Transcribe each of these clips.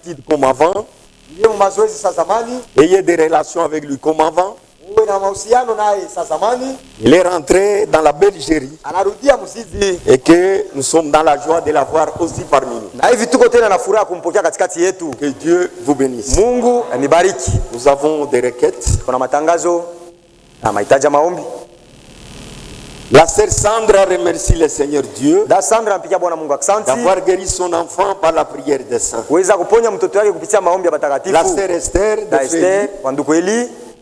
habitudes comme avant. Ayez des relations avec lui comme avant. Il est rentré dans la Belgérie et que nous sommes dans la joie de l'avoir aussi parmi nous. Que Dieu vous bénisse. Nous avons des requêtes. La sœur Sandra remercie le Seigneur Dieu d'avoir guéri son enfant par la prière des saints. La sœur Esther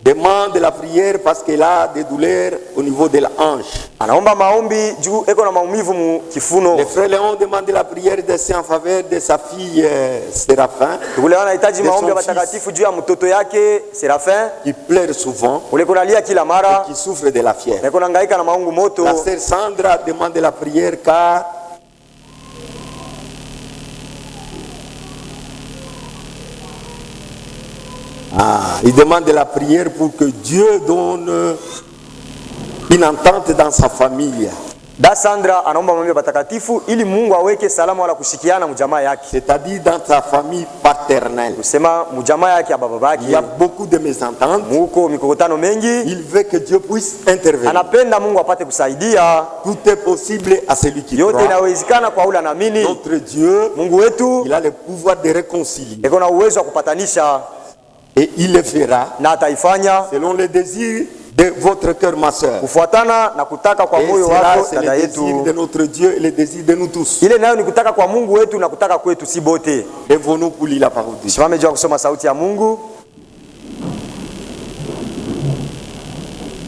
demande la prière parce qu'elle a des douleurs au niveau de la hanche. Le frère Léon demande la prière des saints en faveur de sa fille Séraphin, qui pleure souvent et qui souffre de la fièvre. La sœur Sandra demande la prière car il demande la prière pour que Dieu donne une entente dans sa famille. C'est-à-dire dans sa famille paternelle. Il y a beaucoup de mésententes. Il veut que Dieu puisse intervenir. Tout est possible à celui qui croit. Notre Dieu, il a le pouvoir de réconcilier. Et il le fera selon le désir de votre cœur, ma soeur. Et cela, c'est le désir de notre Dieu et le désir de nous tous. Lèvons-nous pour lire la parole de Dieu.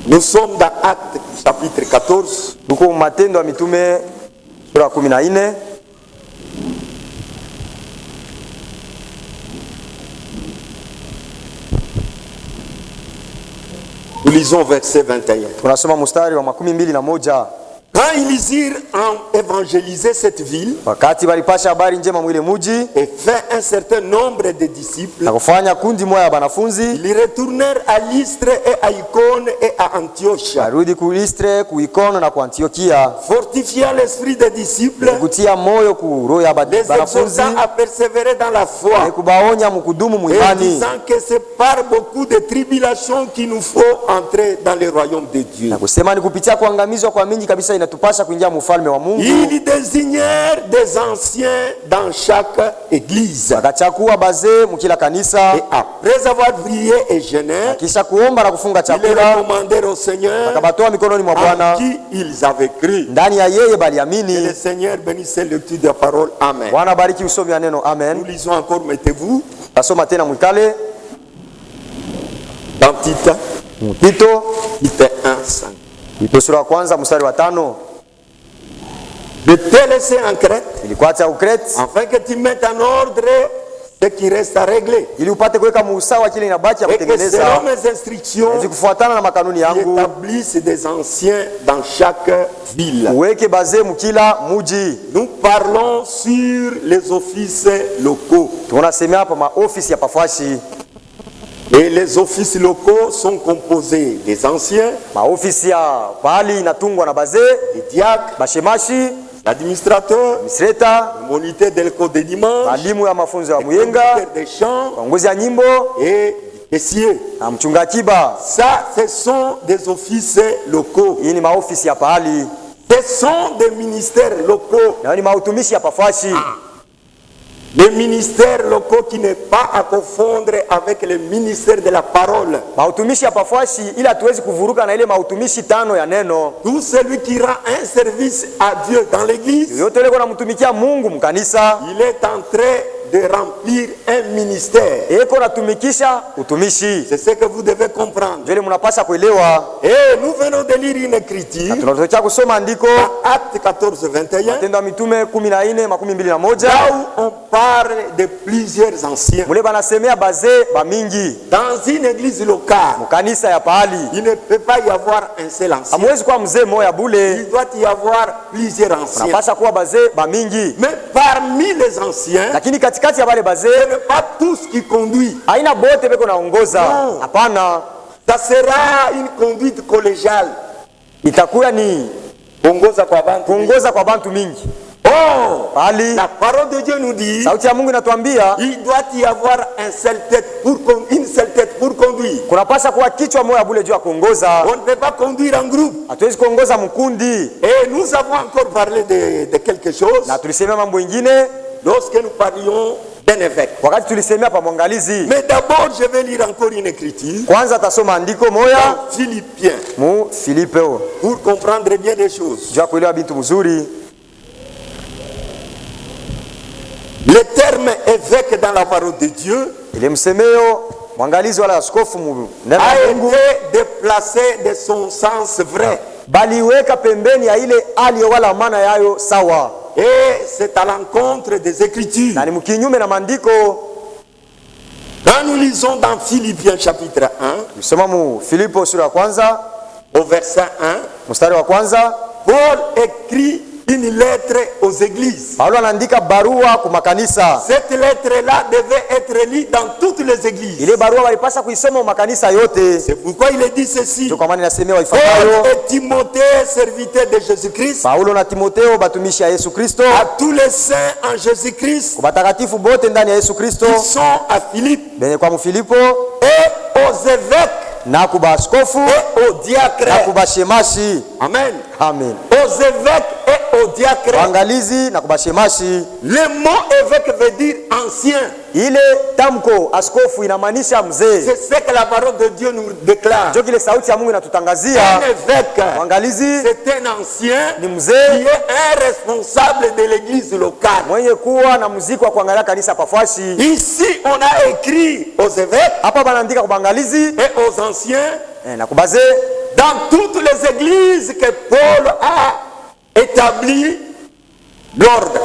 Nous sommes dans Actes chapitre 14. Nous lisons verset 21. Quand ils irent évangéliser cette ville et fait un certain nombre de disciples, ils retournèrent à Lystre et à Icône et à Antioche, fortifiant l'esprit des disciples, les exhortant à persévérer dans la foi, et disant que c'est par beaucoup de tribulations qu'il nous faut entrer dans le royaume de Dieu. Ils désignèrent des anciens dans chaque église. Et après avoir prié et jeûné, ils recommandèrent au Seigneur en qui ils avaient cru. Et le Seigneur bénissait le lecture de la parole. Amen. Nous lisons encore, mettez-vous. Dans Tite 1:5. De te laisser en Crète, afin que tu mettes en ordre ce qui reste à régler. Et que selon mes instructions, tu établisses des anciens dans chaque ville. Nous parlons sur les offices locaux. Et les offices locaux sont composés des anciens, des diacres, l'administrateur, le moniteur de l'école des dimanches, le conducteur des chants et des caissiers. Ça, ce sont des offices locaux. Ce sont des ministères locaux. Les ministères locaux qui n'est pas à confondre avec le ministère de la parole. Tout celui qui rend un service à Dieu dans l'église, il est en train de remplir un ministère. C'est ce que vous devez comprendre. Et nous venons de lire une écriture dans Actes 14:21, là où on parle de plusieurs anciens. Dans une église locale, il ne peut pas y avoir un seul ancien. Il doit y avoir plusieurs anciens. Mais parmi les anciens, ce n'est pas tous qui conduisent. Non. Ça sera une conduite collégiale. bali la parole de Dieu nous dit sauti ya Mungu inatuambia il doit y avoir une seule tête pour conduire. kunapaswa kuwa kichwa moja bule juu ya kuongoza. On ne peut pas conduire en groupe. Hatuwezi kuongoza mkundi. Et nous avons encore parlé de quelque chose. Na tulisemea mambo mengine lorsque nous parlions d'un évêque. Wakati tulisemea pa mwangalizi. Mais d'abord je vais lire encore une écriture. Kwanza tasoma andiko moja Philippiens. Mu Filipe pour comprendre bien des choses. Jua kuelewa bintu mzuri. Le terme évêque dans la parole de Dieu ile msemeo mwangalizi wala askofu a été déplacé de son sens vrai. Baliweka pembeni ya ile ali wala maana yayo sawa. Et c'est à l'encontre des Écritures. Na ni mkinyume na maandiko. Quand nous lisons dans Philippiens chapitre 1, nous sommes Filipo sura ya kwanza au verset 1, mstari wa kwanza, Paul écrit une lettre aux églises. Paulo anaandika barua kwa makanisa. Cette lettre-là devait être lue dans toutes les églises. Ile barua walipaswa kuisoma kwa makanisa yote. C'est pourquoi il est dit ceci. Ndio kwa maana inasemewa Paul ifuatayo. et Timothée, serviteurs de Jésus-Christ. Paulo na Timotheo batumishi ya Yesu Kristo. À tous les saints en Jésus-Christ. Kwa batakatifu bote ndani ya Yesu Kristo. Qui sont à Philippe. Benye kwa Mfilipo. Et aux évêques. Na kuba askofu. Et aux diacres. Na kuba shemashi. Amen. Amen. Aux évêques et aux diacres. Wangalizi na kuba shemashi. Le mot évêque veut dire ancien. Ile tamko askofu inamaanisha mzee. C'est ce que la parole de Dieu nous déclare. Ndio kile sauti ya Mungu inatutangazia. Un évêque. Wangalizi c'est un ancien ni mzee qui est un responsable de l'église locale. Mwenye kuwa na muziki wa kuangalia kanisa pafashi. Ici on a écrit aux évêques. Hapa banaandika kwa bangalizi et aux anciens. Na kubaze dans toutes les églises que Paul a établi l'ordre.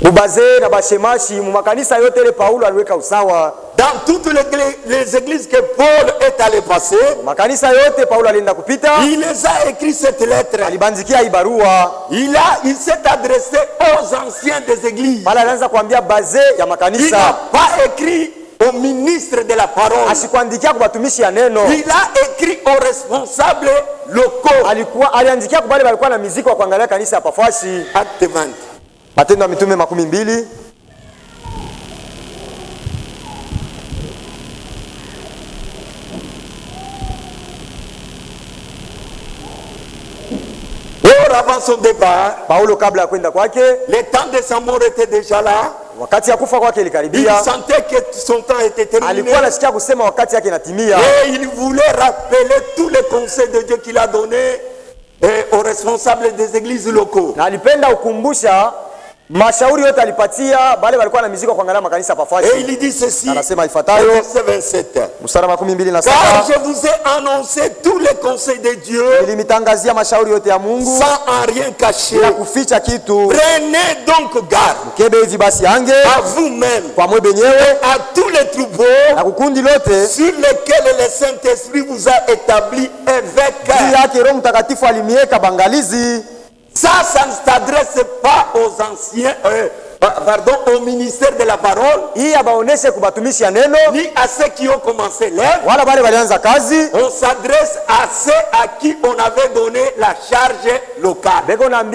Kubaze na bashemashi mu makanisa yote ile Paulo aliweka usawa. Dans toutes les églises que Paul est allé passer, makanisa yote Paulo alienda kupita. Il les a écrit cette lettre. Alibandikia hii barua. Il s'est adressé aux anciens des églises. Pala anaanza kuambia baze ya makanisa. Il n'a pas écrit au ministre de la parole. Asikuandikia kwa watumishi ya neno. Il a écrit aux responsables locaux. Aliandikia kwa wale walikuwa na muziki wa kuangalia kanisa hapa fashi. Acte 20. Matendo ya Mitume 12. Avant son départ, Paulo kabla ya kwenda kwake, le temps de sa mort était déjà là. Wakati ya kufa kwake ilikaribia. Il sentait que son temps était terminé. Alikuwa anasikia kusema wakati yake inatimia. Et il voulait rappeler tous les conseils de Dieu qu'il a donnés aux responsables des églises locaux. Na alipenda ukumbusha mashauri yote alipatia bale walikuwa na miziki kuangalia makanisa pafashi. Et il dit ceci. Anasema ifuatayo. Verset 27. Mstari wa 12 Car je vous ai annoncé tous les conseils de Dieu. Nilimitangazia mashauri yote ya Mungu. Sans en rien cacher. Na kuficha kitu. Prenez donc garde. Mkebe hivi basi ange. À vous-même. Kwa mwe benyewe. À tous les troupeaux. Na kukundi lote. Sur lesquels le Saint-Esprit vous a établi évêque. Juu yake Roho Mtakatifu alimieka bangalizi. Ça ne s'adresse pas aux anciens, au ministère de la parole, ni à ceux qui ont commencé l'œuvre. On s'adresse à ceux à qui on avait donné la charge locale. Ils doivent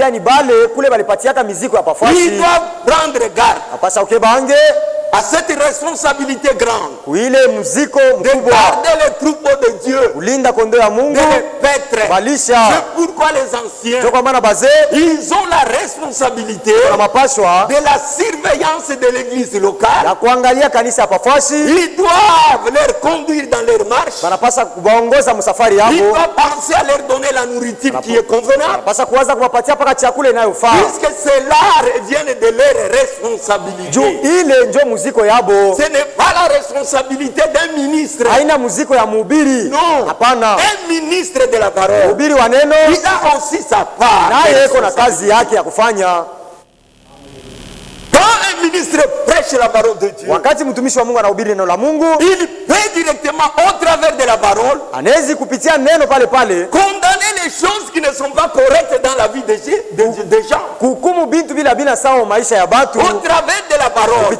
prendre garde à cette responsabilité grande de garder les troupeaux de Dieu, de les paître. C'est pourquoi les anciens, ils ont la responsabilité de la surveillance de l'église locale. Ils doivent leur conduire dans leur marche. Ils doivent penser à leur donner la nourriture qui est convenable. Puisque cela revient de leur responsabilité. Ce n'est pas la responsabilité d'un ministre. Non. Un ministre de la parole. Il a aussi sa part. Quand un ministre prêche la parole de Dieu, il peut directement au travers de la parole condamner les choses qui ne sont pas correctes dans la vie des gens. Au travers de la parole.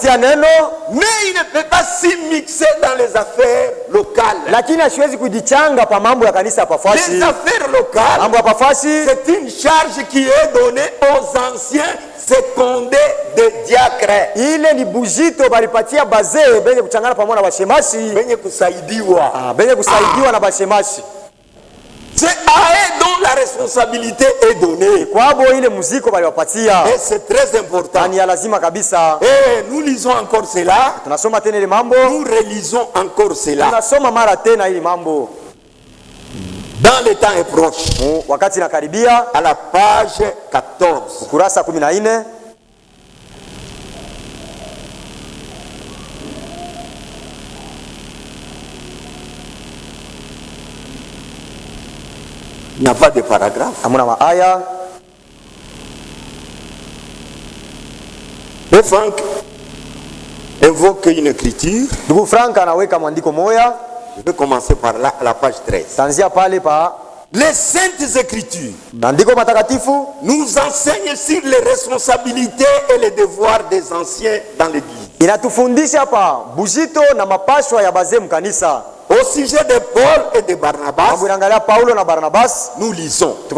Mais il ne peut pas s'immiscer dans les affaires locales. Les affaires locales, c'est une charge qui est donnée aux anciens secondé de diacre. Ile ni bujito balipatia bazee benye kuchangana pamoja na bashemashi. Benye kusaidiwa. Benye kusaidiwa na bashemashi. C'est à eux dont la responsabilité est donnée. Kwabo ile muziko baliwapatia. Et c'est très important. Ni lazima kabisa. Et nous lisons encore cela. Tunasoma tena ile mambo. Nous relisons encore cela. Tunasoma mara tena ile mambo. Dans le temps est proche. Wakati nakaribia. À la page 14. Ukurasa 14. Il n'y a pas de paragraphe. Amuna maaya. Et Franck invoque une écriture. Ndugu Frank anaweka mwandiko moya. Je vais commencer par là, à la page 13. Tanzia pale pa. Les saintes écritures Mandiko matakatifu nous enseignent sur les responsabilités et les devoirs des anciens dans l'église. Inatufundisha pa bujito na mapashwa ya bazee mkanisa. Au sujet de Paul et de Barnabas, Paulo na Barnabas, nous lisons ce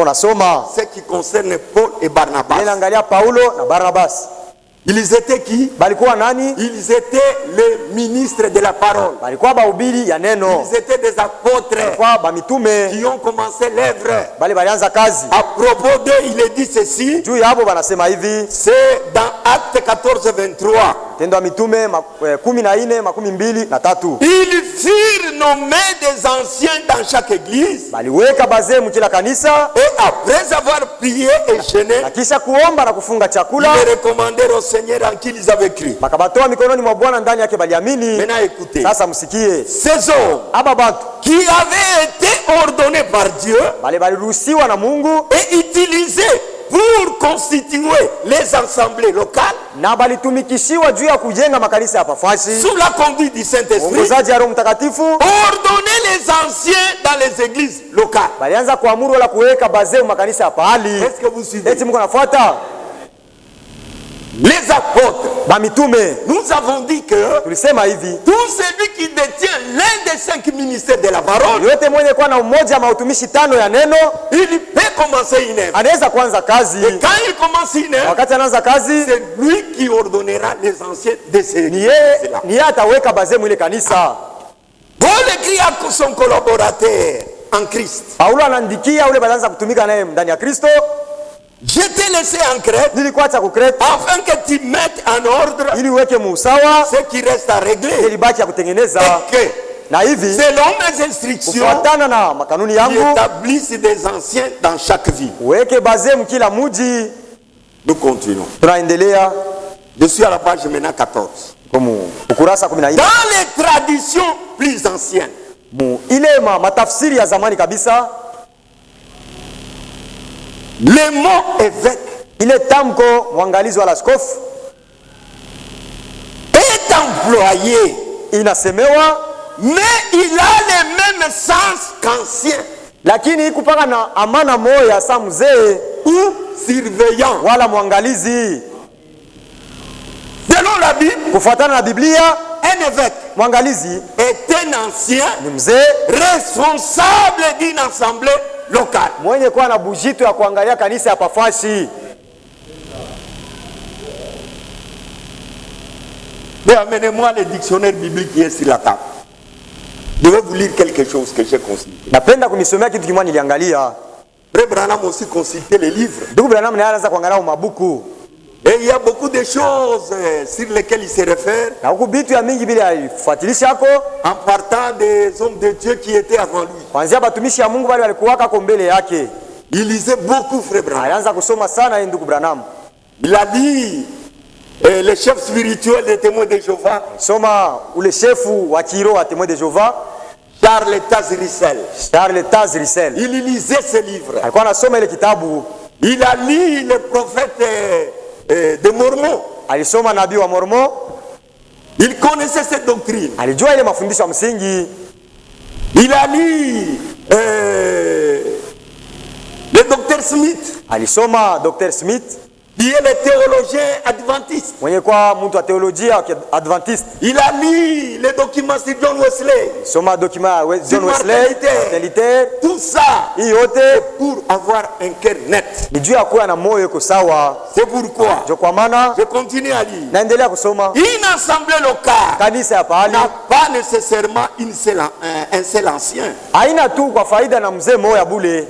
qui concerne Paul et Barnabas. Paulo na Barnabas. Ils étaient qui? Balikuwa nani? Ils étaient les ministres de la parole. Balikuwa bahubiri ya neno. Ils étaient des apôtres. Balikuwa ba mitume qui ont commencé l'œuvre. Bali balianza kazi. À propos d'eux, il est dit ceci. Juu yabo banasema hivi. C'est dans Acte 14:23. Tendo ya mitume 14:23. Ils furent nommés des anciens dans chaque église. Baliweka bazee mkila kanisa. Et après avoir prié et jeûné, na kisha kuomba na kufunga chakula, ils recommandèrent au Seigneur en qui ils avaient cru. Bakabatoa mikononi mwa Bwana ndani yake baliamini. Maintenant écoutez. Sasa msikie. Ces hommes aba bantu qui avaient été ordonnés par Dieu baliruhusiwa na Mungu et utilisés pour constituer les assemblées locales na balitumikishiwa juu ya kujenga makanisa ya pafashi sous la conduite du Saint-Esprit, ongozaji ya Roho Mtakatifu, ordonner les anciens dans les églises locales. Balianza kuamuru wala kuweka bazee makanisa ya pahali. Est-ce que vous suivez? Eti mko nafuata? Les apôtres, nous avons dit que tulisema hivi, tout celui qui détient l'un des 5 ministères de la parole, yote mwenye kuwa na umoja mautumishi 5 ya neno, il peut commencer une œuvre. Anaweza kuanza kazi. Et quand il commence une œuvre, wakati anaanza kazi, c'est lui qui ordonnera les anciens de ces églises. Ni yeye ataweka bazee mwile kanisa. Paul écrit à son collaborateur en Christ. Paulo anaandikia ule balianza kutumika naye ndani ya Kristo. Je t'ai laissé en Crète afin que tu mettes en ordre ce qui reste à régler et que selon mes instructions tu établisses des anciens dans chaque ville. Nous continuons. Je suis à la page maintenant 14. Dans les traditions plus anciennes, le mot évêque, ile tamko mwangalizi wa askofu, est employé, inasemewa, mais il a le même sens qu'ancien. Lakini ikupaka na amana moya sa mzee ou surveillant wala mwangalizi. Selon la Bible, kufuatana na Biblia, un évêque mwangalizi est un ancien, ni mzee responsable d'une assemblée locale, mwenye kuwa na bujito ya kuangalia kanisa ya pafashi. Mais amenez-moi le dictionnaire biblique qui est sur la table. Je vais vous lire quelque chose que j'ai consulté. Napenda kunisomea kitu kimoja niliangalia. Frère Branham aussi consulté les livres. Ndugu Branham naye anaanza kuangalia mabuku. Et il y a beaucoup de choses sur lesquelles il se réfère. Na huko bitu ya mingi bila alifuatilisha hako en partant des hommes de Dieu qui étaient avant lui. Kwanza batumishi ya Mungu wale walikuwa kwa mbele yake. Il lisait beaucoup, frère Branham. Alianza kusoma sana ndugu Branham. Il a dit le chef spirituel des témoins de Jéhovah. Soma ule chefu wa kiroho wa témoins de Jéhovah. Charles Tazrissel. Charles Tazrissel. Il lisait ce livre. Alikuwa anasoma ile kitabu. Il a lu le prophète de Mormon. Alisoma nabii wa Mormon. Il connaissait cette doctrine. Alijua ile mafundisho ya msingi. Il a lu le docteur Smith. Alisoma Dr. Smith. qui est le théologien adventiste. Mwenye kwa mtu wa teolojia adventiste. Il a lu les documents de John Wesley. Soma document John Wesley, Martin. Tout ça pour avoir un cœur net. Ni juu ya kuwa na moyo uko sawa. C'est pourquoi je continue à lire. Naendelea kusoma. Une assemblée locale kanisa ya pahali n'a pas nécessairement un seul ancien. Haina tu kwa faida na mzee moya bule.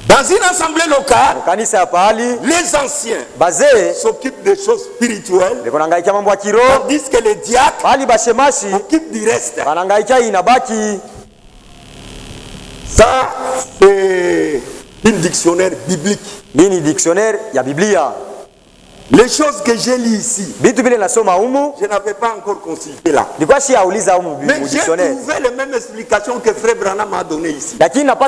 Dans une assemblée locale, les anciens s'occupent des choses spirituelles, tandis que les diacres s'occupent du reste. Ça, c'est un dictionnaire biblique. Les choses que j'ai lues ici, je n'avais pas encore consulté là. Mais j'ai trouvé les mêmes explications que Frère Branham a donné ici. C'est-à-dire que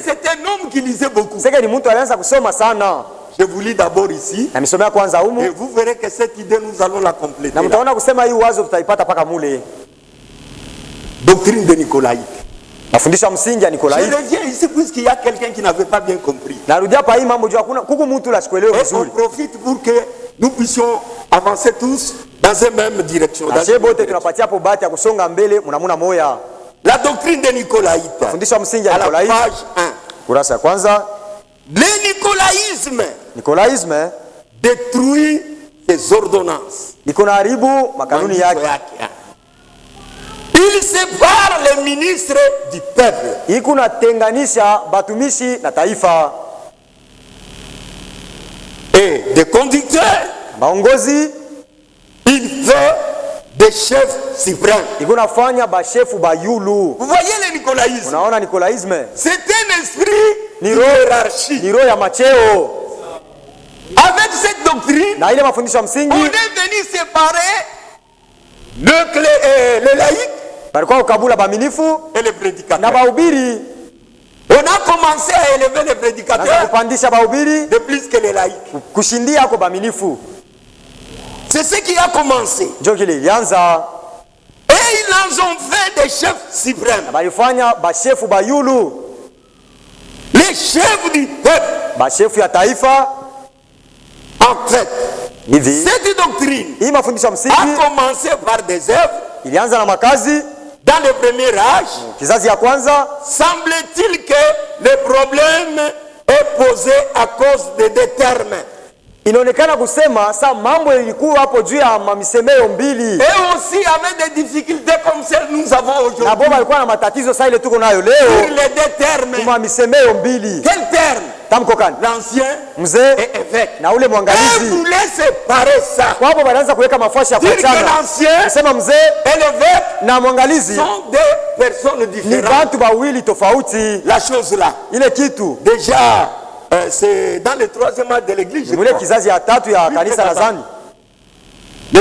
c'est un homme qui lisait beaucoup. Je vous lis d'abord ici, et vous verrez que cette idée, nous allons la compléter. Doctrine de Nicolaïque. Je reviens ici puisqu'il y a quelqu'un qui n'avait pas bien compris. Et on profite pour que nous puissions avancer tous dans une même direction. La doctrine de Nicolaïte, à la page 1. Le nicolaïsme détruit ses ordonnances. Il sépare les ministres du peuple. Et des conducteurs. Il fait des chefs suprêmes. Vous voyez le nicolaïsme. C'est un esprit de hiérarchie. Avec cette doctrine, on est venu séparer le laïc et le prédicateur. On a commencé à élever les prédicateurs de plus que les laïcs. C'est ce qui a commencé. Et ils en ont fait des chefs suprêmes. Les chefs du peuple. En fait, cette doctrine a commencé par des œuvres. Dans le premier âge, semble-t-il que le problème est posé à cause de deux termes. Inaonekana kusema sa mambo ilikuwa hapo juu ya mamisemeo mbili. Et aussi avec des difficultés comme celles nous avons aujourd'hui. Na bomba alikuwa na matatizo sasa ile tuko nayo leo. Pour les deux termes. Kwa mamisemeo mbili. Quel terme? Tamko gani? L'ancien mzee et évêque. Na ule mwangalizi. Et vous laissez séparer ça. Kwa hapo wanaanza kuweka mafashi ya kuachana. L'ancien kusema mzee et l'évêque na mwangalizi sont deux personnes différentes. Ni watu wawili tofauti. La chose là. Ile kitu. Déjà c'est dans le troisième âge de l'église. Le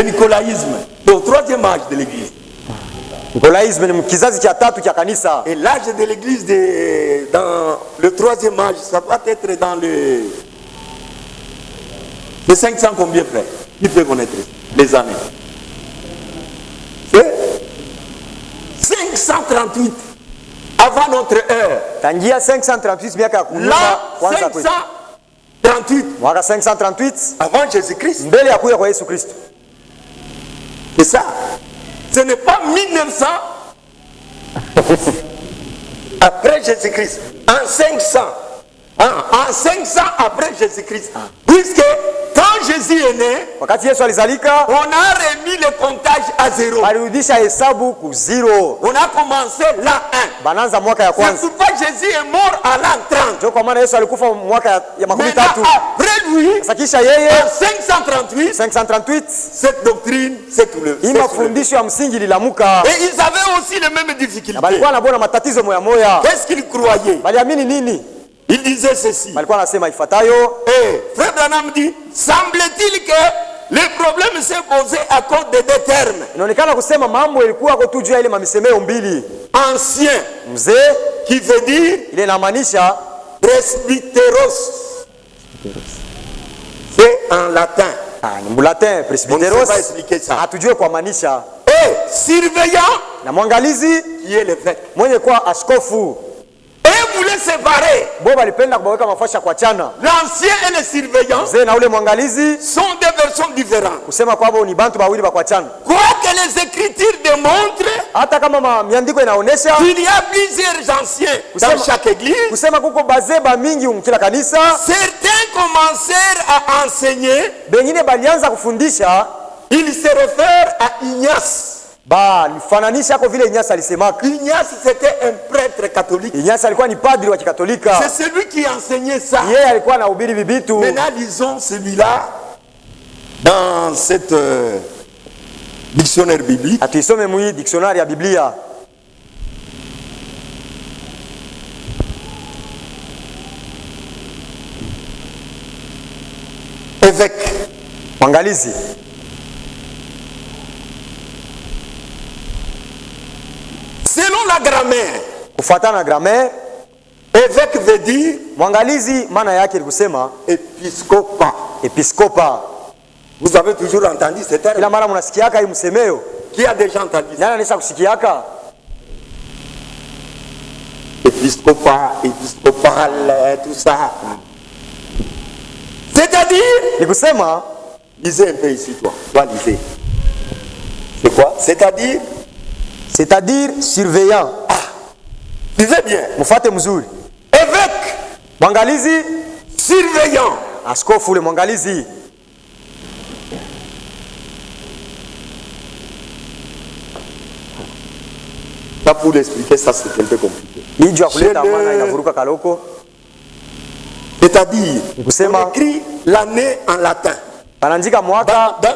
nicolaïsme, le troisième âge de l'église. Et l'âge de l'église dans le troisième âge, ça va être dans le 500 combien, frère? Qui peut connaître les années? C'est 538 avant notre heure. Tangia 538 miaka ya kunyuma kwanza kwetu. 538. Mwaka 538 avant Jésus-Christ. Mbele ya kuja kwa Yesu Kristo. C'est ça. Ce n'est pas 1900 après Jésus-Christ. En 500. En 500 après Jésus-Christ. Puisque quand Jésus est né, on a remis le comptage à zéro. On a commencé l'an 1. C'est pourquoi Jésus est mort à l'an 30. Maintenant, après lui, en 538, cette doctrine s'est soulevée. Et ils avaient aussi les mêmes difficultés. Qu'est-ce qu'ils croyaient? Il disait ceci. Et Frère Branham dit, semble-t-il que le problème s'est posé à cause de deux termes. Ancien, qui veut dire presbyteros. C'est en latin. On ne sait pas expliquer ça. Et surveillant, qui est l'évêque. Et voulait séparer l'ancien et le surveillant. Sont des versions différentes. Quoique les écritures démontrent qu'il y a plusieurs anciens dans chaque église, certains commencèrent à enseigner. Il se réfère à Ignace. Ignace, c'était un prêtre catholique. C'est celui qui enseignait ça. Maintenant, lisons celui-là dans cette dictionnaire biblique. Évêque. Selon la grammaire, évêque veut dire épiscopat. Vous avez toujours entendu ce terme? Qui a déjà entendu ça? Épiscopat, épiscopal, tout ça. C'est-à-dire, lisez un peu ici, toi lisez. C'est quoi? C'est-à-dire surveillant. Lisez bien. Évêque. Surveillant. Askofu le mwangalizi. Ça, pour l'expliquer, ça c'est un peu compliqué. C'est-à-dire, on écrit l'année en latin. Dans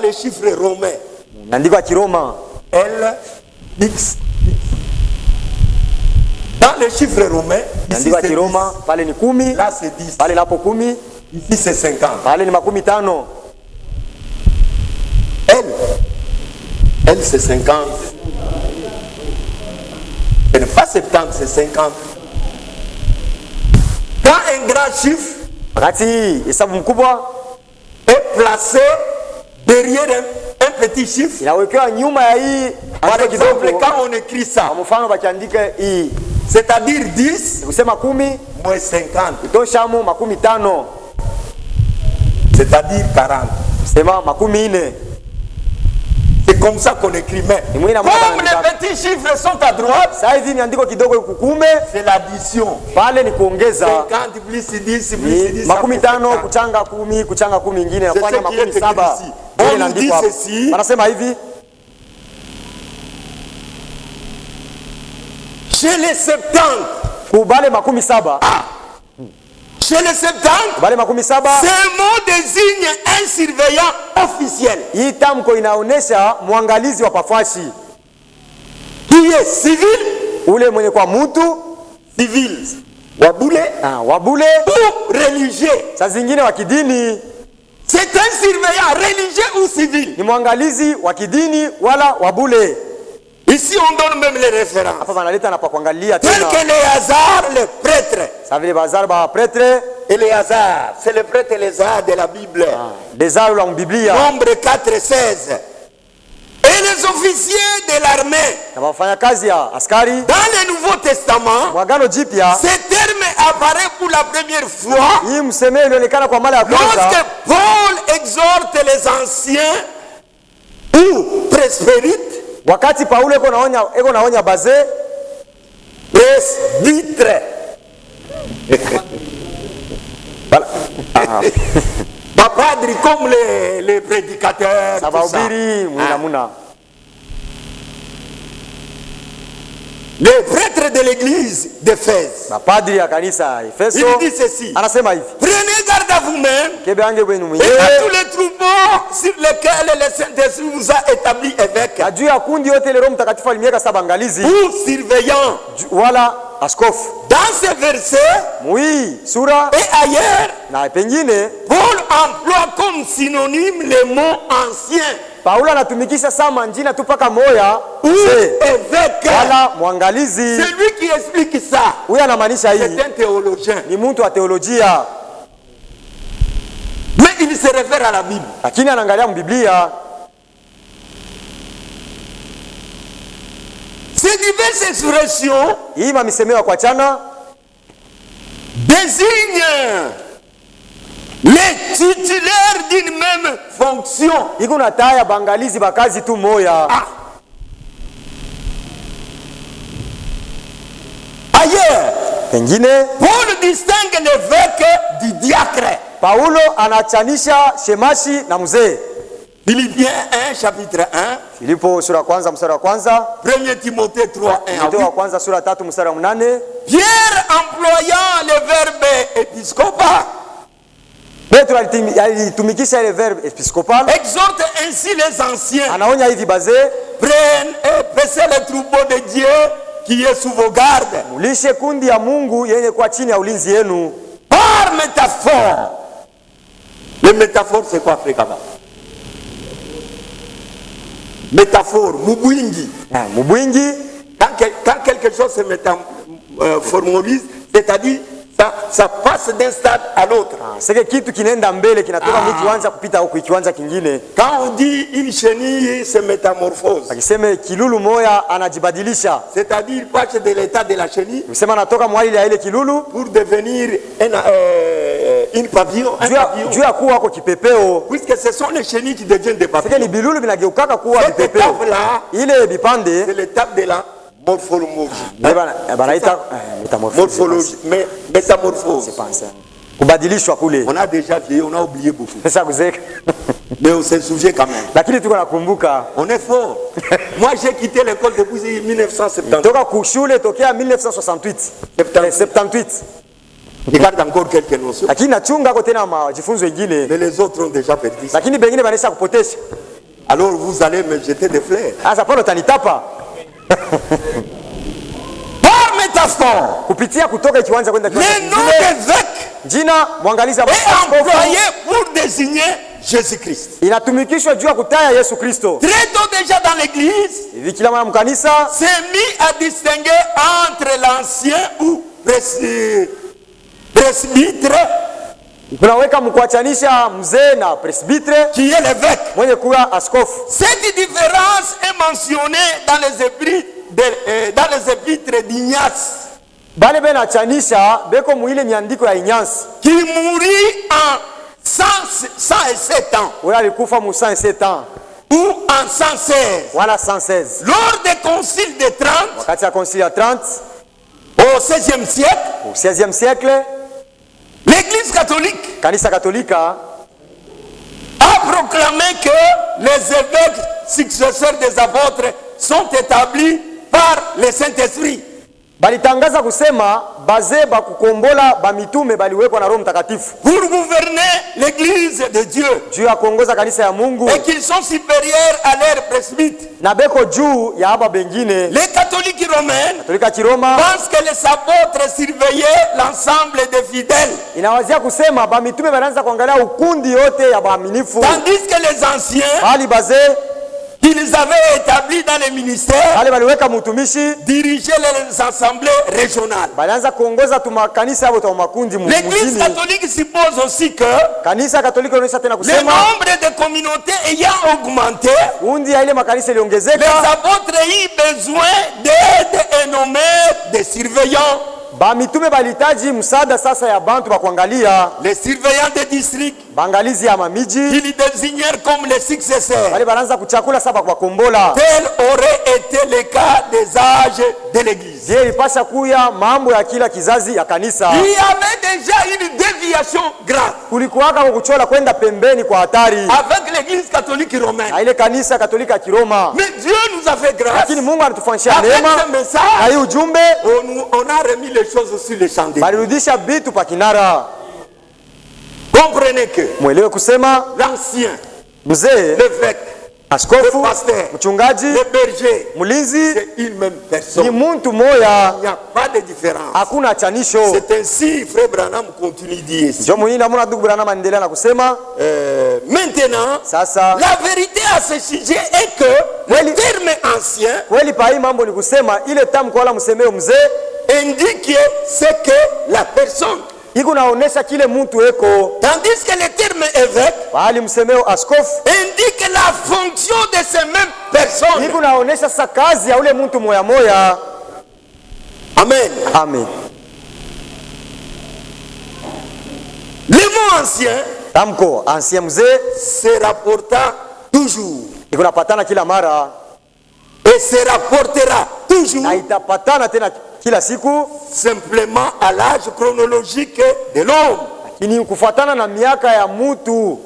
les chiffres romains. L, X. Dans les chiffres romains, ici c'est 10. Là c'est 10. Ici c'est 50. L c'est 50. Ce n'est pas 70, c'est 50. Quand un grand chiffre est placé derrière un petit chiffre, par exemple, quand on écrit ça, c'est-à-dire 10 moins 50, c'est-à-dire 40. C'est comme ça qu'on écrit. Mais comme les petits chiffres sont à droite, c'est l'addition. 50 plus 10 plus 10. C'est ce qui est écrit ici. On nous dit ceci. Chez les 70. Chez les 70, ce mot désigne un surveillant officiel. Qui est civil. Civil. Wabule. Ou religieux. C'est un surveillant religieux ou civil. Ici, on donne même les références. Tel que Éléazar, le prêtre. Éléazar, c'est le prêtre Éléazar de la Bible. Nombre 4, 16. Et les officiers de l'armée. Dans le Nouveau Testament, ce terme apparaît pour la première fois lorsque Paul exhorte les anciens ou presbytères. Wakati Paulo eko naonya bazee presbytre. Padri comme les prédicateurs. Les prêtres de l'église d'Éphèse. Il dit ceci. Prenez garde à vous-même et à tous les troupeaux sur lesquels le Saint-Esprit vous a établi évêque ou surveillant. Dans ce verset et ailleurs, Paul emploie comme synonyme le mot ancien. Paulo anatumikisha sama njina tu paka moya évêque. Mwangalizi. C'est lui qui explique ça. Huyu anamaanisha hii. C'est un théologien. Ni mtu wa teolojia. Mais il se réfère à la Bible. Lakini anaangalia Biblia. Ces diverses expressions hii mamisemewa kwa chana désigne les titulaires d'une même fonction. Iko na taya bangalizi bakazi tu moya. Ailleurs, pengine Paul distingue l'évêque du diacre. Paulo anachanisha shemashi na mzee. Philippiens 1 chapitre 1. Filipo sura kwanza mstari wa kwanza. 1 Timothée 3 1. Timotheo wa kwanza sura 3 mstari wa 8. Pierre employant le verbe épiscopat. Petro alitumikisha ile verbe episcopal. Exhorte ainsi les anciens. Anaonya hivi bazee, prennent et paissez le troupeau de Dieu qui est sous vos gardes. Mulishe kundi ya Mungu yenye kwa chini ya ulinzi yenu. Par métaphore. Le métaphore c'est quoi fréquemment? Métaphore, mubwingi. Mubwingi. Quand quelque chose se métamorphose, c'est-à-dire ça passe d'un stade à l'autre. C'est que kitu kinenda mbele kinatoka kiwanja kupita huko kiwanja kingine. Quand on dit une chenille se métamorphose, akisema kilulu moya anajibadilisha, c'est-à-dire il passe de l'état de la chenille, usema anatoka mwali ya ile kilulu pour devenir une papillon, un papillon. Juu ya kuwa wako kipepeo, puisque ce sont les chenilles qui deviennent des papillons. C'est que les bilulu vinageukaka kuwa vipepeo. Ile bipande c'est l'étape de la morphologie. Banaita morphologie, mais métamorphose. Kubadilishwa kule. On a déjà vieilli, on a oublié beaucoup. C'est ça kuzeka. Mais on se souvient quand même. Lakini tuko nakumbuka. On est fort. Moi j'ai quitté l'école depuis 1978. Toka kushule tokea 1968. 78. Je garde encore quelques notions. Lakini nachunga ko tena majifunzo mengine. Mais les autres ont déjà perdu. Lakini bengine banesha kupotesha. Alors vous allez me jeter des fleurs. Asa Paulo tanitapa. Par métaphore. Kupitia kutoka kiwanja kwenda kiwanja. Le nom d'évêque. Jina mwangalizi wa employé pour désigner Jésus-Christ. Inatumikishwa juu ya kutaya Yesu Kristo. Très tôt déjà dans l'église. Hivi kila mwana mkanisa s'est mis à distinguer entre l'ancien ou presbytre. Kunaweka mkuachanisha mzee na presbytre qui est l'évêque. Mwenye kuwa askofu. Cette différence est mentionnée dans les épîtres d'Ignace. Bale bena chanisha beko muile miandiko ya Ignace. Qui mourit en 107 ans. Oya alikufa mu 107 ans. Ou en 116. Wala 116. Lors des conciles de 30. Wakati ya concile ya 30. Au 16e siècle. Au 16e siècle. L'église catholique. Kanisa katolika a proclamé que les évêques successeurs des apôtres sont établis par le Saint-Esprit. Balitangaza kusema bazee ba kukombola ba mitume baliwekwa na Roho Mtakatifu pour gouverner l'église de Dieu. Juu ya kuongoza kanisa ya Mungu. Et qu'ils sont supérieurs à leurs presbytes. Na beko juu ya haba bengine. Les catholiques romains pensent que les apôtres surveillaient l'ensemble des fidèles. Inawazia kusema ba mitume banaanza kuangalia ukundi yote ya baaminifu. Tandis que les anciens bali bazee qu'ils avaient établi dans les ministères, diriger les assemblées régionales. L'église catholique suppose aussi que le nombre de communautés ayant augmenté, les apôtres ont besoin d'aide et nommer des surveillants. Mitume balitaji msaada sasa ya bantu ba kuangalia les surveillants des districts, bangalizi ya mamiji ils désignèrent comme les successeurs. Bali banaanza kuchakula saba kwa kombola. Tel aurait été le cas des âges de l'église. Je ilipasha kuya mambo ya kila kizazi ya kanisa. Il y avait déjà une déviation grave. Kulikuwaka kuchola kwenda pembeni kwa hatari avec l'église catholique romaine. Na ile kanisa katolika ya Kiroma. Mais Dieu nous a fait grâce. Lakini Mungu anatufanyia neema. Na hii ujumbe on a remis les choses sur les chandeliers. Balirudisha bitu pa kinara. Comprenez que mwelewe kusema l'ancien, mzee, l'évêque, askofu, mchungaji, le berger, mlinzi, c'est une même personne. Ni muntu moya. Il n'y a pas de différence. Hakuna chanisho. C'est ainsi frère Branham continue dire. Ndio muinda muna ndugu Branham endelea na kusema maintenant sasa la vérité à ce sujet est que le terme ancien kweli pa hii mambo ni kusema ile tamko wala msemeo mzee indique ce que la personne iko naonesha kile mtu eko, tandis que le terme évêque bali msemeo askofu indique la fonction de ces mêmes personnes. Iko naonesha sa kazi ya ule mtu moya moya. Amen. Amen. Le mot ancien, tamko ancien mzee, se rapporta toujours. Ikunapatana kila mara. Et se rapportera toujours. Na itapatana tena kila siku. Simplement à l'âge chronologique de l'homme. Lakini kufuatana na miaka ya mtu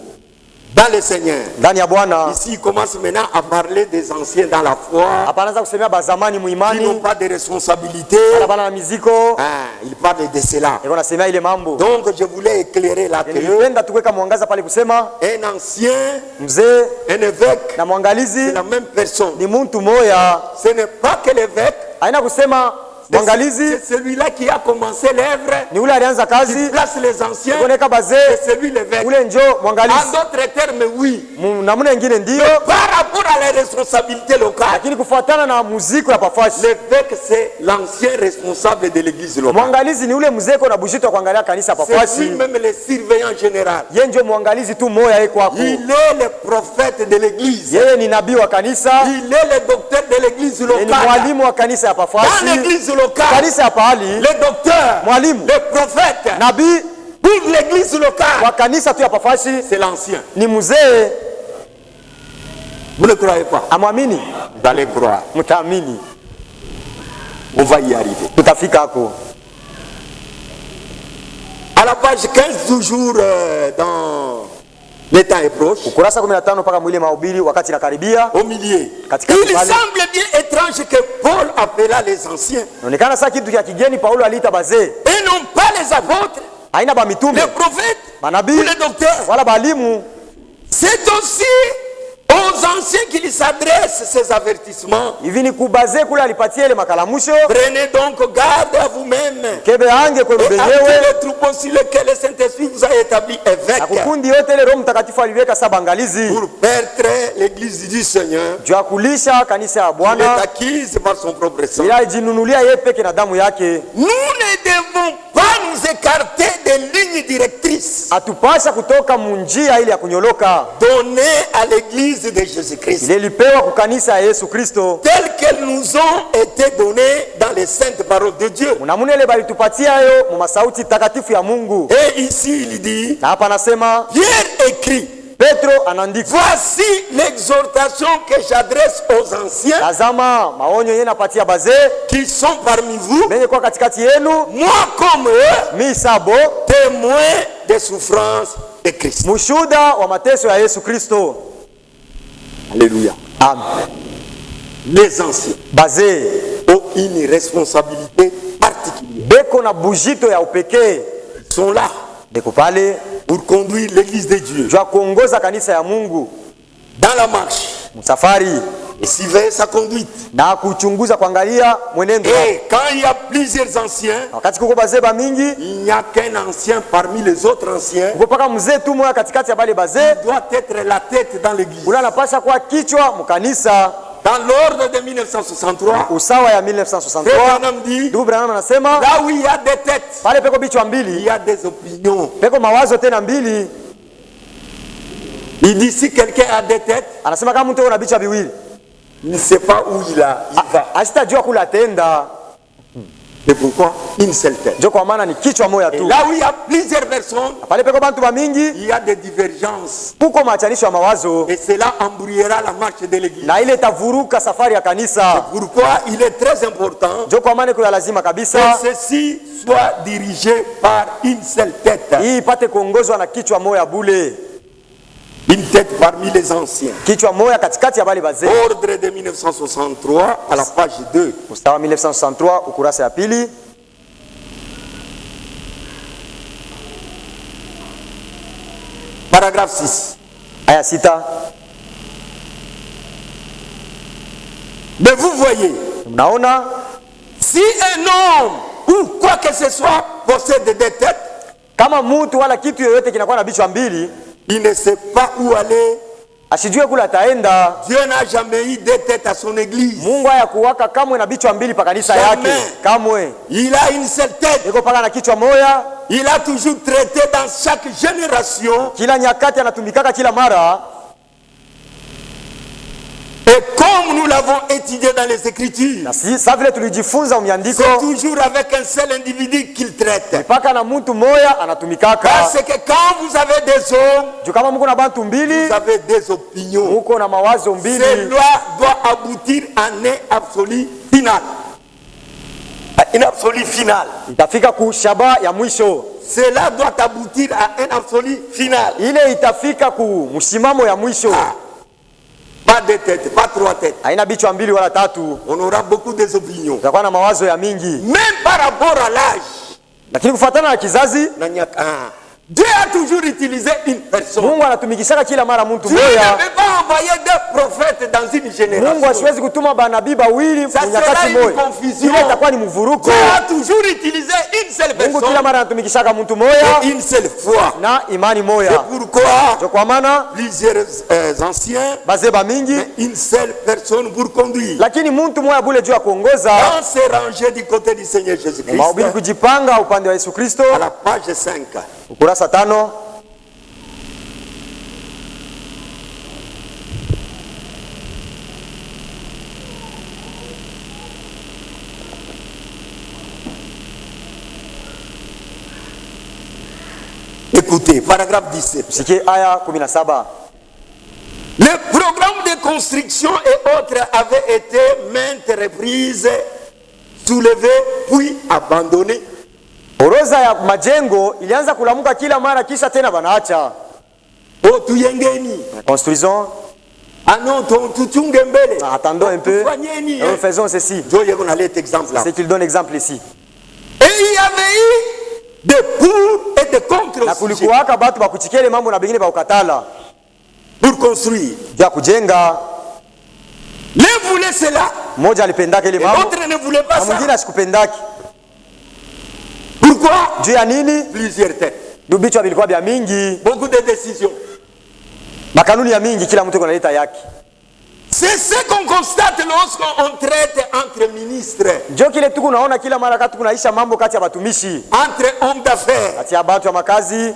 dans le Seigneur. Ndani ya Bwana. Ici il commence maintenant à parler des anciens dans la foi. Hapa anaanza kusemea bazamani muimani. Qui n'ont pas de responsabilité. Bana na miziko. Il parle de cela. Eko nasemea ile mambo. Donc je voulais éclairer la tête. Nilipenda tuweka mwangaza pale kusema un ancien, mzee, un évêque na mwangalizi c'est la même personne. Ni mtu moya. Ce n'est pas que l'évêque. Haina kusema mwangalizi c'est celui-là qui a commencé l'œuvre. Ni ule alianza kazi. Il place les anciens. C'est celui l'évêque. Ule njo mwangalizi. En d'autres termes, oui. Namuna nyingine ndio. Par rapport à les responsabilités locales. Lakini kufuatana na muziki ya pafashi. L'évêque c'est l'ancien responsable de l'église locale. Mwangalizi ni ule mzee na bujito ya kuangalia kanisa pafashi. C'est lui-même le surveillant général. Yeye ndio mwangalizi tu moya yeye kwako. Il est le prophète de l'église. Yeye ni nabii wa kanisa. Il est le docteur de l'église locale. Ni mwalimu wa kanisa ya pafashi. Dans l'église locale. Kanisa ya pahali. Le docteur. Mwalimu. Le prophète. Nabii. Pour l'église locale. Wa kanisa tu ya pafashi. C'est l'ancien. Ni mzee. Vous ne croyez pas? Amwamini. Vous allez croire. Mtaamini. On va y arriver. Tutafika hako. À la page 15 toujours dans le temps est proche. Ukurasa 15 mpaka mwile mahubiri wakati nakaribia. Au milieu. Il semble bien étrange que Paul appela les anciens. Inaonekana sasa kitu cha kigeni Paulo aliita bazee. Et non pas les apôtres. Haina ba mitume. Les prophètes. Manabii. Les docteurs. Wala balimu. C'est aussi aux anciens qu'il s'adresse ces avertissements. Hivi ni kubaze kule alipatia ile makalamusho. Prenez donc garde à vous-même. Kebe ange kwa benyewe. Le troupeau sur lequel le Saint-Esprit vous a établi évêque. Akukundi yote ile Roho Mtakatifu aliweka saba angalizi. Pour permettre l'église du Seigneur. Juu ya kulisha kanisa ya Bwana. Elle est acquise par son propre sang. Ila jinunulia yeye peke na damu yake. Nous ne devons pas nous écarter des lignes directrices. Atupasha kutoka munjia ile ya kunyoloka. Donner à l'église de Jésus-Christ. Ile lipewa kwa kanisa ya Yesu Kristo. Telles qu'elles nous ont été données dans les saintes paroles de Dieu. Munamune ile balitupatia hayo mu masauti takatifu ya Mungu. Et ici il dit. Na hapa anasema Pierre écrit. Petro anaandika. Voici l'exhortation que j'adresse aux anciens. Tazama maonyo yeye napatia bazee qui sont parmi vous. Benye kwa katikati yenu. Moi comme eux. Mi sabo témoin des souffrances de Christ. Mushuda wa mateso ya Yesu Kristo. Alléluia. Amen. Les anciens bazee ont une responsabilité particulière. Beko na bujito ya upekee. Ils sont là. Beko pale pour conduire l'église de Dieu. Jua kuongoza kanisa ya Mungu. Dans la marche. Msafari. Et surveiller sa conduite. Na kuchunguza kuangalia mwenendo. Et quand il y a plusieurs anciens. Wakati kuko bazee ba mingi. Il n'y a qu'un ancien parmi les autres anciens. Kuko paka mzee tu moja katikati ya bale bazee. Il doit être la tête dans l'église. Ula anapasha kuwa kichwa mkanisa. Dans l'ordre de 1963, usawa ya 1963, ndugu Branham anasema là où il y a des têtes, pale peko bichwa mbili, il y a des opinions. Peko mawazo tena mbili. Il dit si quelqu'un a des têtes, anasema kama mtu ana bichwa biwili, il ne sait pas où il va. Asitajua kula tenda. Et pourquoi une seule tête? Ndio kwa maana ni kichwa moja tu. Et là où il y a plusieurs personnes, pale peko bantu ba mingi, il y a des divergences. Kuko machanisho ya mawazo. Et cela embrouillera la marche de l'église. Na ile tavuruka safari ya kanisa. Pourquoi il est très important ndio kwa maana kwa lazima kabisa que ceci soit dirigé par une seule tête. Hii ipate kuongozwa na kichwa moja bule. Une tête parmi les anciens. Kichwa moja katikati ya bali bazee. Ordre de 1963 à la page 2. Mustawa 1963 ukurasa ya pili. Paragraphe 6. Aya 6. Mais vous voyez, mnaona si un homme ou quoi que ce soit possède des têtes, kama mtu wala kitu yoyote kinakuwa na bichwa mbili, il ne sait pas où aller. Asijue kula taenda. Dieu n'a jamais eu deux têtes à son église. Mungu haya kuwaka kamwe na bichwa mbili pa kanisa yake. Kamwe. Il a une seule tête. Iko paka na kichwa moja. Il a toujours traité dans chaque génération. Kila nyakati anatumikaka kila mara. Et comme nous l'avons étudié dans les Écritures, na sa vile tulijifunza umiandiko, c'est toujours avec un seul individu qu'il traite. mpaka na mtu moya anatumikaka. Parce que quand vous avez des hommes, Juu kama mko na bantu mbili, vous avez des opinions. muko na mawazo mbili, Cela doit aboutir à un absolu final. Un absolu final. itafika kushaba ya mwisho. Cela doit aboutir à un absolu final. Ile itafika ku msimamo ya mwisho. Pas deux têtes, pas trois têtes. Haina bichwa mbili wala tatu. On aura beaucoup des opinions. Tutakuwa na mawazo ya mingi. Même par rapport à l'âge. Lakini kufuatana na kizazi, Dieu a toujours utilisé une personne. Mungu anatumikishaka kila mara mtu Dieu ne moya. peut pas envoyer deux prophètes dans une Mungu génération. asiwezi kutuma banabii bawili Ça nyakati sera une moja. confusion. Ile itakuwa ni mvuruko. Dieu a toujours utilisé une seule Mungu kila personne mara anatumikishaka mtu moya et une seule foi. na imani C'est moya. pourquoi Ndio kwa maana plusieurs anciens, bazeba mingi, mais une seule personne pour conduire. lakini mtu moya bule juu ya kuongoza. Dans ces rangées du côté du Seigneur Jésus-Christ, Mahubiri kujipanga upande wa Yesu Kristo, à la page 5. ukurasa 5. Écoutez, paragraphe 17. Sikie aya 17. Le programme de construction et autres avait été maintes reprises soulevé puis abandonné. Orodha ya majengo ilianza kulamuka kila mara kisha tena banaacha. Oh, tuyengeni. Construisons, Ah non, tuchunge mbele. attendons un peu, Tufanyeni, et faisons ceci. Joye qu'on a cet exemple là. C'est qu'il donne exemple ici. Et il y avait eu des pour et des contre Na au sujet kulikuwaka batu bakuchikele mambo na bengine bakukatala pour construire. ya kujenga. L'un voulait cela, Mmoja alipendaka ile et mambo l'autre ne voulait pas na mwingine ça. asikupendaki. Pourquoi? Juu ya nini? Plusieurs têtes. Dubichwa bilikuwa bya mingi, Beaucoup de décisions. makanuni ya mingi, kila mtu kunaleta yake. C'est ce qu'on constate lorsqu'on traite entre ministres, Njo kile tuku naona kila mara kati kunaisha mambo kati ya batumishi, entre hommes d'affaires. kati ya batu ya makazi,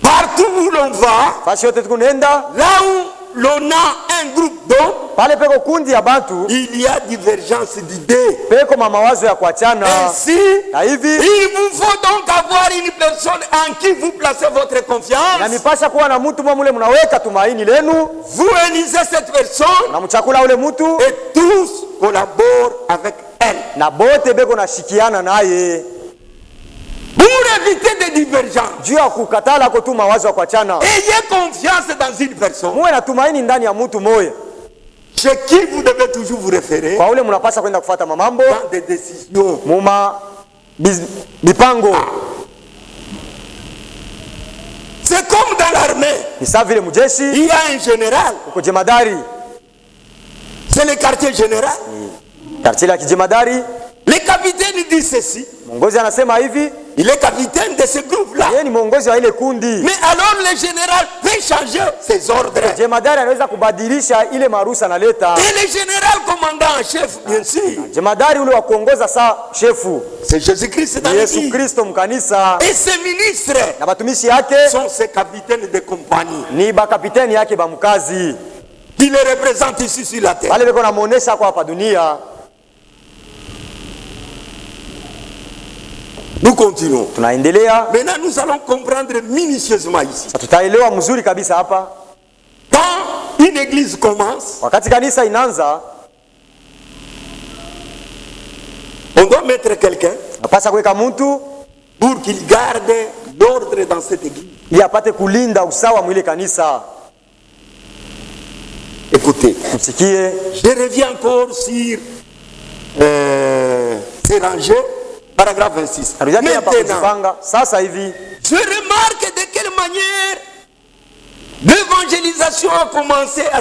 Partout où l'on va, fasi yote tukunaenda là où l'on a un groupe d'hommes, pale peko kundi ya batu, il y a divergence d'idées. peko mawazo ya kuachana. Ainsi, Na hivi il vous faut donc avoir une personne en qui vous placez votre na confiance. mipasha kuwa na mtu mwa mule mnaweka tumaini lenu, Vous élisez cette personne na mchakula ule mtu, et tous collaborent avec elle. na bote beko na shikiana naye Pour éviter des divergences, juu ya kukatala ko tu mawazo ya kuachana. ayez confiance dans une personne Muwe na tumaini ndani ya mtu moya, chez qui vous devez toujours vous référer kwa ule mnapasha kwenda kufuata mamambo dans des décisions. muma mipango. C'est comme dans l'armée. Ni sawa vile mjeshi Il y a un général, uko jemadari, c'est le quartier général. kartili ya kijemadari. Le capitaine dit ceci, Mwongozi anasema hivi, il est capitaine de ce groupe-là. yeye ni mwongozi wa ile kundi. Mais alors le général peut changer ses ordres. Jemadari anaweza kubadilisha ile marusa analeta. Et le général commandant en chef, bien sûr, Jemadari ule wa kuongoza saa shefu c'est Jésus-Christ dans Yesu l'église. Kristo mkanisa, Et ses ministres na batumishi yake sont ses capitaines de compagnie ni bakapiteni yake ba mkazi, qui les représentent ici sur la terre. wale beko namuonesha kwa hapa dunia. Nous continuons. Tunaendelea Maintenant, nous allons comprendre minutieusement ici. sasa, tutaelewa mzuri kabisa hapa. Quand une église commence, Wakati kanisa inaanza, on doit mettre quelqu'un napasa kuweka mtu pour qu'il garde l'ordre dans cette église. ili apate kulinda usawa mwile kanisa. Écoutez, Msikie, je reviens encore sur ces rangées, paragraphe 26. narudia tena hapa Maintenant, kujipanga sasa hivi. je remarque de quelle manière l'évangélisation a commencé à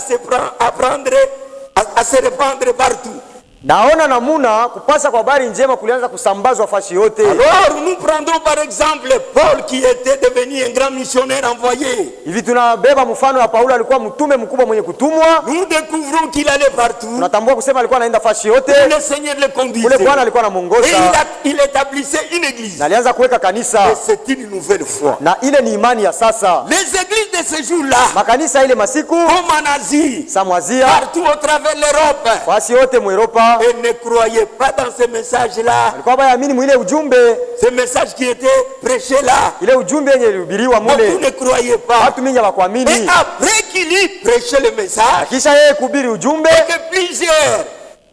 se répandre partout. Naona namuna kupasa kwa habari njema kulianza kusambazwa fashi yote. Alors nous prendrons par exemple Paul qui était devenu un grand missionnaire envoyé. Hivi tunabeba mfano wa Paulo, alikuwa mtume mkubwa mwenye kutumwa. Nous découvrons qu'il allait partout. Tunatambua kusema alikuwa anaenda fashi yote. Le Seigneur le conduisait. Ule Bwana alikuwa anamuongoza. Et il établissait une église. Na alianza kuweka kanisa. Et c'est une nouvelle foi. Na ile ni imani ya sasa. Les églises de ce jour-là, makanisa ile masiku comme en Asie, Samwazia, partout au travers l'Europe, fasi yote mu Europa, et ne croyez pas dans ce message-là. Alikuwa baamini mwile ujumbe, ce message qui était prêché là. Ile ujumbe yenye ilihubiriwa mule. Beaucoup ne croyaient pas. Watu mingi hawakuamini. Et après qu'il ait prêché le message, kisha yeye kuhubiri ujumbe, et que plusieurs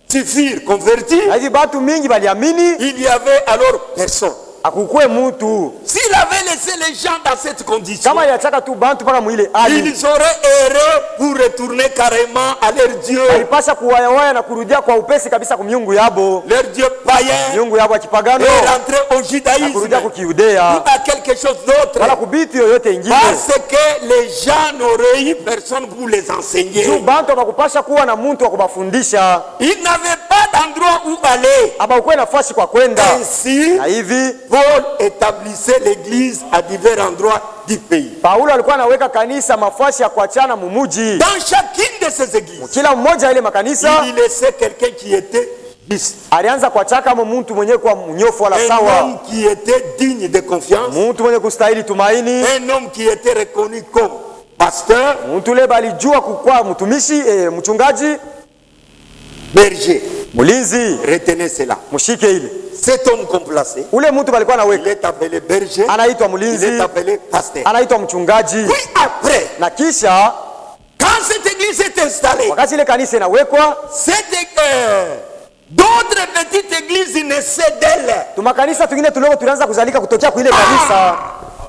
se firent convertis, hivi watu mingi baliamini, il y avait alors personne. Akukue mutu. S'il avait laissé les gens dans cette condition, kama yachaka tu bantu paka mwile ali, ils auraient erré pour retourner carrément à leur Dieu. Alipasha kuwayawaya na kurudia kwa upesi kabisa kwa miungu yabo. Leur Dieu païen. Miungu yabo ya kipagano. Et rentrer au judaïsme. Kurudia kwa Kiyudea. Ou à quelque chose d'autre. Wala kubitu yoyote ingine. Parce que les gens n'auraient eu personne pour les enseigner. Tu bantu bakupasha kuwa na muntu wa kubafundisha. Ils n'avaient pas d'endroit où aller. Aba ukwe nafasi kwa kwenda. Ainsi, na hivi Paul établissait l'église à divers endroits du pays. Paulo alikuwa anaweka kanisa mafasi ya kuachana mumuji. Dans chacune de ces églises, kila mmoja ile makanisa, il laissait quelqu'un qui était juste. Alianza kuachaka muntu mwenye kwa mnyofu wala sawa. Un homme qui était digne de confiance. Muntu mwenye kustahili tumaini. Un homme qui était reconnu comme pasteur. Muntu le balijua kukua mtumishi, mchungaji. Berger. Mulinzi. Retenez cela. Mushike ile. Cet homme complacé, ule mtu balikuwa anaweka, il est appelé berger, anaitwa mulinzi, il est appelé pasteur, anaitwa mchungaji. Puis après, na kisha quand cette église est installée, wakati ile kanisa inawekwa, d'autres petites églises naissaient d'elle. Tumakanisa tungine tulio tulianza kuzalika kutokea kwa ile kanisa.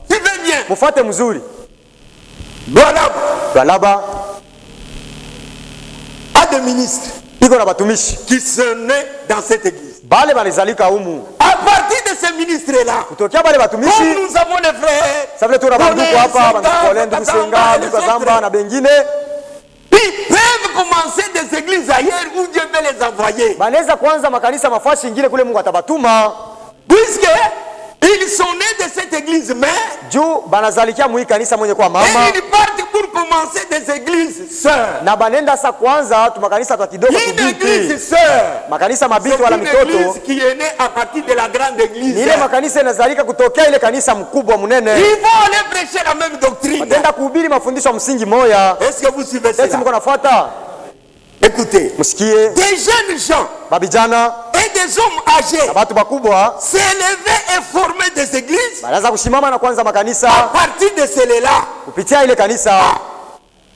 Suivez bien. Mufuate mzuri. Balaba a des ministres iko na batumishi qui sont nés dans cette église. Bale balizalika humu. À partir de ces ministres-là, kutokea bale batumishi, comme nous avons les frères, ça veut dire banduku hapa, banduku ndugu Senga, ndugu Zamba na bengine, ils peuvent commencer des églises ailleurs où Dieu veut les envoyer. Banaweza kuanza makanisa mafashi ingine kule Mungu atabatuma. Puisque ils sont nés de cette église mère, juu banazalikia mwi kanisa mwenye kwa mama. Et ils partent pour commencer des églises sœurs. Na banenda sa kwanza tu makanisa kwa kidogo kibiti. Une église sœur. Makanisa mabiti wala mitoto. C'est une église qui est née à partir de la grande église. Ile makanisa inazalika kutokea ile kanisa mkubwa munene. Ils vont aller prêcher la même doctrine. Watenda kuhubiri mafundisho ya msingi moya. Est-ce que vous suivez cela? Est-ce mko nafuata? Écoutez. Msikie. Des jeunes gens. Babijana. Et des hommes âgés. Na watu bakubwa. S'élever et former des églises. Banaanza kusimama na kwanza makanisa. À partir de cela. Kupitia ile kanisa.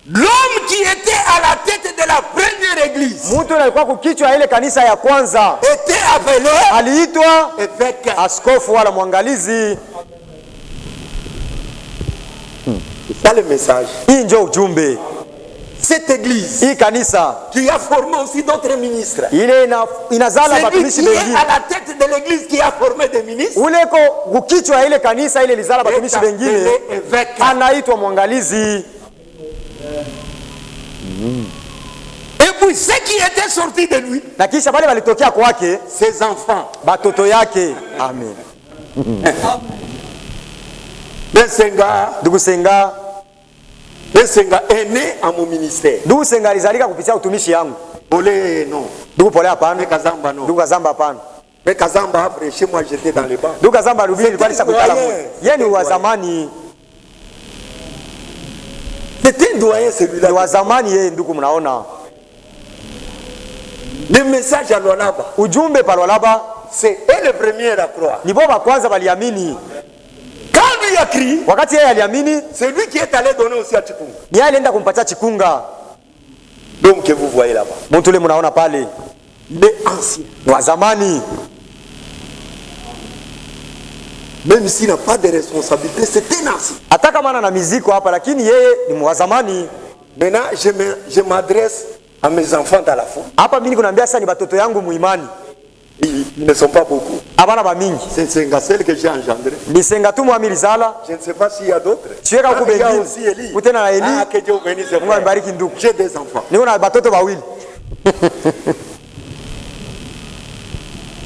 L'homme qui était à la tête de la première église. Mtu alikuwa kukichwa ile kanisa ya kwanza. Était appelé. Aliitwa évêque. Askofu wala mwangalizi. C'est ça le message. Hii ndio ujumbe. Cette église, hii kanisa qui a formé aussi d'autres ministres, ile inazala batumishi wengine. wengine. À la tête de l'église qui a formé des ministres, uleko kukichwa ile kanisa ile lizala batumishi wengine, anaitwa mwangalizi. Et puis ceux qui étaient sortis de lui, na kisha wale walitokea kwake, ses enfants, batoto yake. Amen. Ndugu Senga, Senga est né à mon ministère. Ndugu Senga alizalika kupitia utumishi yangu. Pole non. Ndugu Pole hapana. Kazamba non. Ndugu Kazamba hapana. Mais Kazamba après chez moi j'étais dans les bancs. Ndugu Kazamba rubini nilikuwa nisakutala mmoja. Yeye ni wa zamani. C'était un doyen celui-là. Ni wa zamani yeye ndugu mnaona. Le message à Lualaba. Ujumbe pa Lualaba. C'est le premier à croire. Ni boba kwanza baliamini. Quand lui a crié, wakati yeye aliamini, c'est lui qui est allé donner aussi à Chikunga. Ni yeye alienda kumpatia Chikunga. Donc que vous voyez là-bas. Mtu yule mnaona pale. Il est ancien. Wa zamani. Même s'il n'a pas de responsabilité, c'est un ancien. Hata kama ana miziko hapa lakini yeye ni wa zamani. Maintenant, je m'adresse à mes enfants dans la foi. Hapa mimi kunaambia sasa ni batoto yangu muimani. Ils ne sont pas beaucoup. Abana ba mingi. C'est Senga celle que j'ai engendré. Ni Senga tu mwami lizala. Je ne sais pas s'il y a d'autres. Tu es quand il y a aussi Eli. Utena na Eli. Ah, que Dieu bénisse. Mungu abariki ndugu. J'ai des enfants. Niko na batoto bawili.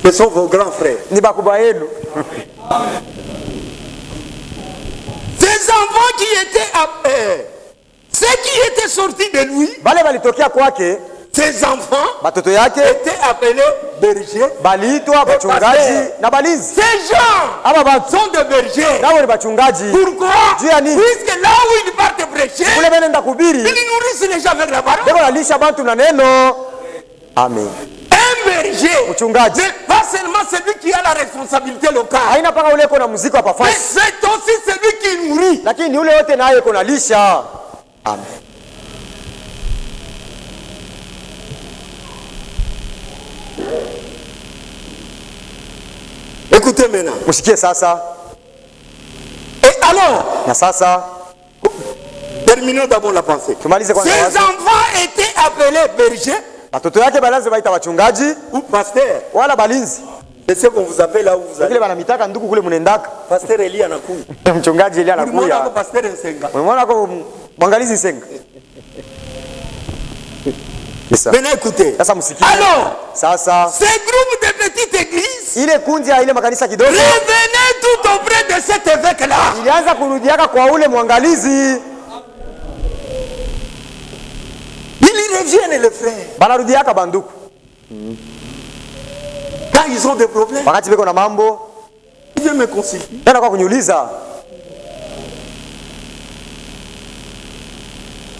Ce sont vos grands frères. Ni bakubwa yenu. Ces enfants qui étaient ceux qui étaient sortis de lui, bale balitokea kwake, ces enfants batoto yake étaient appelés bergers, baliitwa bachungaji na balinzi. Ces gens aba bantu sont des bergers. nabo ni bachungaji. Pourquoi? Puisque là où ils partent prêcher, kule benenda kubiri, ils nourrissent les gens avec la parole. beko nalisha bantu na neno. Amen. Un berger, mchungaji, pas seulement celui qui a la responsabilité locale, haina paka ule kona muziki wa mais pafasi, c'est aussi celui qui nourrit. lakini ule wote naye kona lisha. Amen. Écoutez maintenant. Musikie sasa. Et alors, na sasa terminons d'abord la pensée. Tumalize kwanza. Ces enfants étaient appelés bergers. Watoto yake balaze baita wachungaji ou pasteur wala balinzi. C'est ce qu'on vous appelle là où vous allez. Kile banamitaka ndugu kule munendaka. Pasteur Elia anakuja. Mchungaji Elia anakuja. Unaona kwa pasteur Nsenga. Unaona kwa mwangalizi Nsenga. Maintenant écoutez. Sasa msikie. Alors, sasa ces groupes de petites églises, ile kundi ya ile makanisa kidogo, revenez tout auprès de cet évêque là. Ilianza kurudiaka kwa ule mwangalizi. Ils reviennent les frères. Banarudiaka banduku. Quand ils ont des problèmes, wakati beko na mambo, ils viennent me consulter. Tena kwa kuniuliza.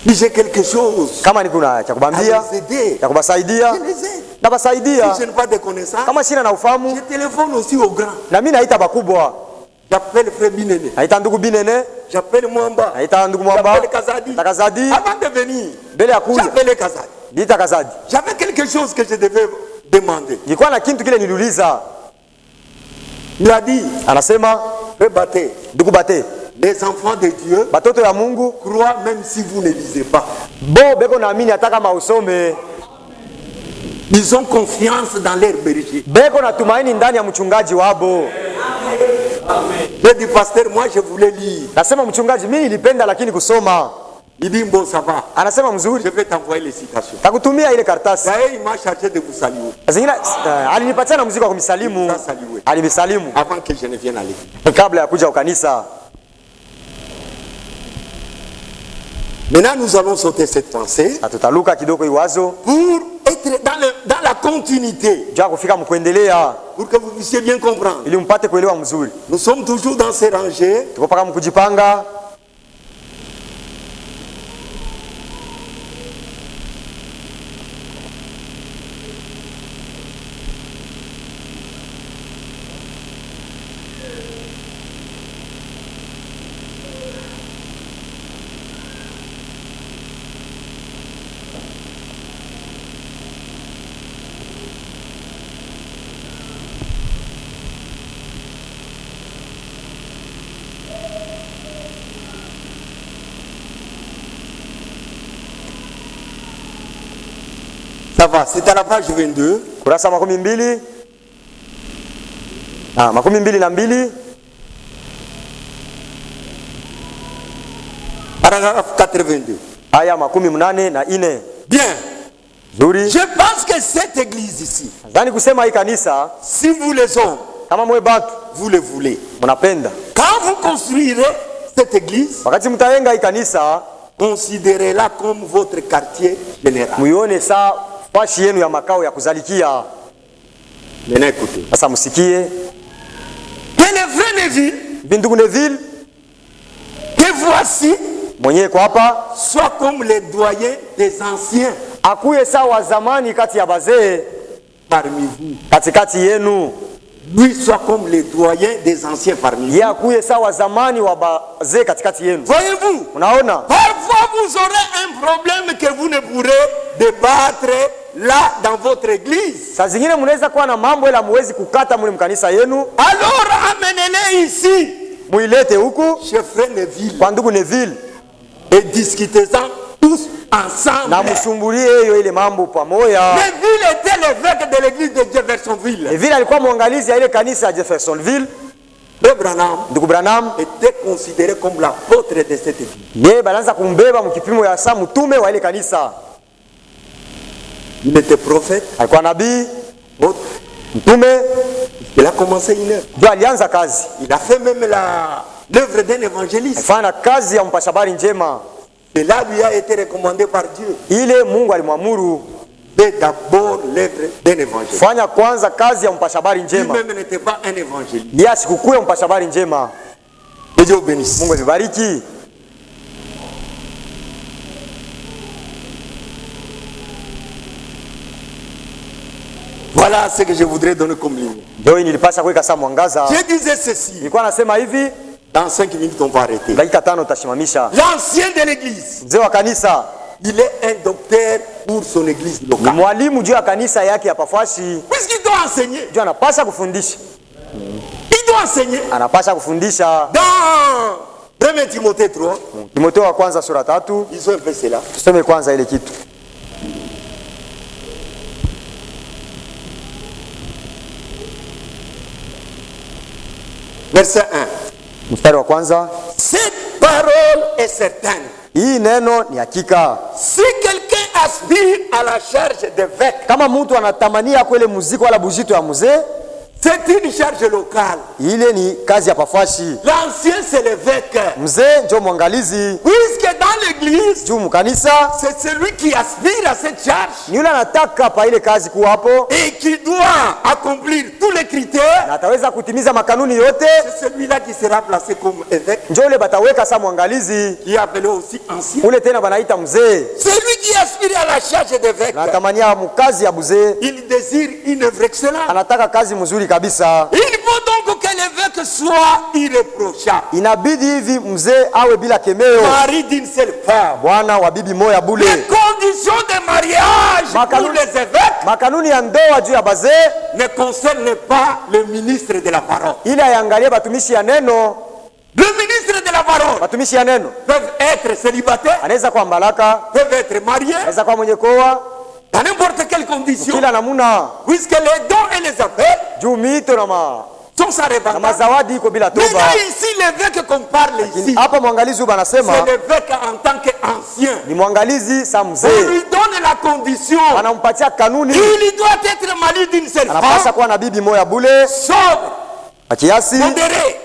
Si j'ai quelque chose, kama ni kuna cha kubambia, cha kubasaidia, na basaidia. Si je n'ai pas de connaissances, kama sina na ufahamu, je téléphone aussi aux grands. Na mimi naita bakubwa. J'appelle frère Binene. Naita ndugu Binene. J'appelle Mwamba. Naita ndugu Mwamba. J'appelle Kazadi. Kazadi. Avant de venir, mbele ya kuja, j'appelle Kazadi. Dita Kazadi. J'avais quelque chose que je devais demander. Nilikuwa na kitu kile niliuliza. Il a dit, anasema, frère Baté, ndugu Baté, les enfants de Dieu, batoto ya Mungu, croient même si vous ne lisez pas. Bo beko naamini hata kama usome. Ils ont confiance dans leur berger. Beko na tumaini ndani ya mchungaji wabo. Je dis pasteur, moi je voulais lire. Nasema mchungaji, mimi nilipenda lakini kusoma. Il dit bon ça va. Anasema mzuri. Je vais t'envoyer les citations. Takutumia ile karatasi. D'ailleurs, il m'a chargé de vous saluer. Zingine alinipatia na muziki wa kumisalimu. Alimisalimu avant que je ne vienne à l'église. Kabla ya kuja kwa kanisa. Maintenant nous allons sauter cette pensée. Atutaluka kidogo iwazo. Pour être dans la continuité. Jua kufika mkuendelea. Pour que vous puissiez bien comprendre. Ili mpate kuelewa mzuri. Nous sommes toujours dans ces rangées. Tuko paka mkujipanga. Ça va, c'est à la page 22. Kurasa makumi mbili. Makumi mbili na mbili. Paragraphe 82. Aya makumi mnane na ine. Bien. Zuri. Je pense que cette église ici, Zani kusema hii kanisa, si vous les hommes, kama mwe batu, vous le voulez, mnapenda, quand vous construirez cette église, wakati mtaenga hii kanisa, considérez-la comme votre quartier général. muione saa fashi yenu ya makao ya kuzalikia. Maintenant écoutez. Sasa msikie. Que le vrai Neville, Bindugu Neville, que voici, mwenye kwa hapa, soit comme les doyens des anciens akuye sawa zamani kati ya bazee parmi vous. katikati yenu. Lui soit comme les doyens des anciens parmi vous. Ye akuye sawa zamani wa bazee katikati yenu. Voyez-vous, Unaona? parfois vous aurez un problème que vous ne pourrez débattre là dans votre église. Saa zingine mnaweza kuwa na mambo ila muwezi kukata mule mkanisa yenu. Alors amenez-les ici, Muilete huku chez frère Neville, kwa ndugu Neville, et discutez-en tous ensemble. na musumbulie hiyo ile mambo pamoja. Neville était l'évêque de l'église de Jeffersonville. Neville alikuwa mwangalizi ya ile kanisa ya Jeffersonville. Ndugu Branham était considéré comme l'apôtre de cette église. Yeye banaanza kumbeba mkipimo ya saa mtume wa ile kanisa. Il était prophète, alikuwa nabii, Mtume il a commencé une œuvre. ndio alianza kazi. Il a fait même l'œuvre d'un évangéliste. Fanya kazi ya mpasha habari njema. Cela lui a été recommandé par Dieu. Ile Mungu alimwamuru Fais d'abord l'œuvre d'un évangéliste. Fanya kwanza kazi ya mpasha habari njema. Lui-même n'était pas un évangéliste. Yeye asikukuwe mpasha habari njema. Que Dieu bénisse. Mungu avibariki. Voilà ce que je voudrais donner comme ligne. Ndio nilipasha kuweka saa mwangaza. Je disais ceci. Nilikuwa nasema hivi, dans 5 minutes on va arrêter. Dakika 5 utashimamisha. L'ancien de l'église, mzee wa kanisa, il est un docteur pour son église locale. Mwalimu juu ya kanisa yake ya Pafashi. Puisqu'il doit enseigner. Juu anapasha kufundisha. Il doit enseigner. Anapasha kufundisha. Dans 1 Timothée 3. Timotheo wa kwanza sura 3. Ils ont fait cela. Tusome kwanza ile kitu. Verset 1. Mstari wa kwanza. Cette parole est certaine. Hii neno ni hakika. Si quelqu'un aspire à la charge d'évêque, kama mtu anatamania kwele muziki wala bujito ya mzee, c'est une charge locale. Ile ni kazi ya Pafashi. L'ancien c'est l'évêque. Mzee ndio mwangalizi. Puisque dans l'église, juu mkanisa, c'est celui qui aspire à cette charge. Ni yule anataka pa ile kazi kuwa hapo. Et qui doit accomplir tous les critères. Na ataweza kutimiza makanuni yote. C'est celui-là qui sera placé comme évêque. Ndio yule bataweka sa mwangalizi. Qui est appelé aussi ancien. Ule tena banaita mzee. Celui qui aspire à la charge d'évêque. Na tamania mkazi ya mzee. Il désire une œuvre excellente. Anataka kazi mzuri kabisa. Il faut donc que l'évêque soit irréprochable. Inabidi hivi mzee awe bila kemeo. Mari d'une seule femme. Bwana wa bibi moja bule. Les conditions de mariage pour les évêques. Makanuni ya ndoa juu ya bazee ne concerne pas le ministre de la parole. Ila yangalie batumishi ya neno. Le ministre de la parole. Batumishi ya neno peuvent être célibataires. Anaweza kuwa mbalaka. Peuvent être mariés. Anaweza kuwa mwenye koa. Dans n'importe quelle condition. Kila namuna. Puisque les dons et les affaires. Juu mito na ma. Sont sans revendage. Na mazawadi iko bila toba. Mais ici l'évêque qu'on parle ici. Hapa mwangalizi banasema. C'est l'évêque en tant qu'ancien. Ni mwangalizi sa mzee. On lui donne la condition. Anampatia kanuni. Il doit être marié d'une seule femme. Anapaswa kuwa na bibi moja bule. Sobre. Akiasi. Modéré.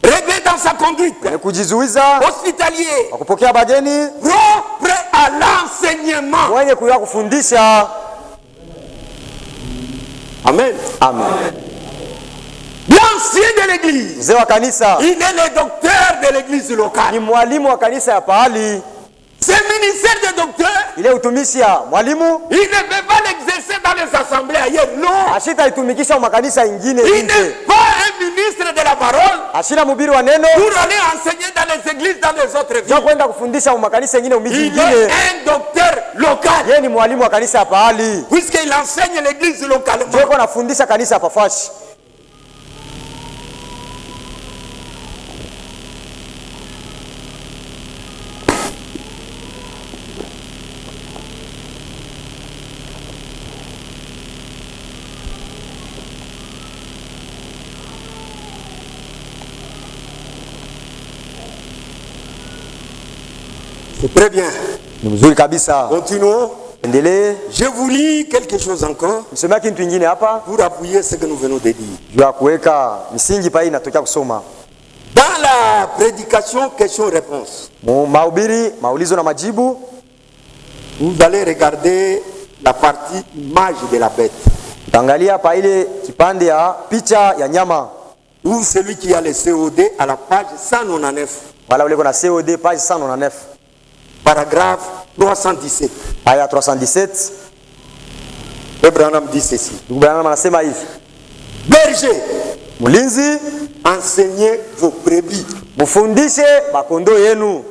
Réglé dans sa conduite. Kujizuiza. Hospitalier. Kupokea bageni. Propre à l'enseignement. Mwenye kuya kufundisha. Amen. Amen. L'ancien de l'église. Mzee wa kanisa. Il est le docteur de l'église locale. Ni mwalimu wa kanisa ya pahali. Ce ministère de docteur. Ile utumishi ya mwalimu. Il ne peut pas l'exercer dans les assemblées ailleurs. Non. Ashita itumikisha makanisa ingine. Il n'est pas un ministre de la parole. Ashina mhubiri wa neno. Pour aller enseigner dans les églises dans les autres villes. Kwenda kufundisha makanisa ingine umiji ingine. Il est un docteur local. Yeye ni mwalimu wa kanisa ya pahali. Puisqu'il enseigne l'église localement. Yeye anafundisha kanisa ya Pafashi. C'est très bien. Continuons. Je vous lis quelque chose encore pour appuyer ce que nous venons de dire. Dans la prédication question-réponse, vous allez regarder la partie image de la bête. Ou celui qui a le COD à la page 199. Voilà, vous avez COD page 199. Paragraphe 317. Aya 317. Abraham dit ceci. Berger, mulinzi, enseignez vos brebis. Mufundishe makondo yenu.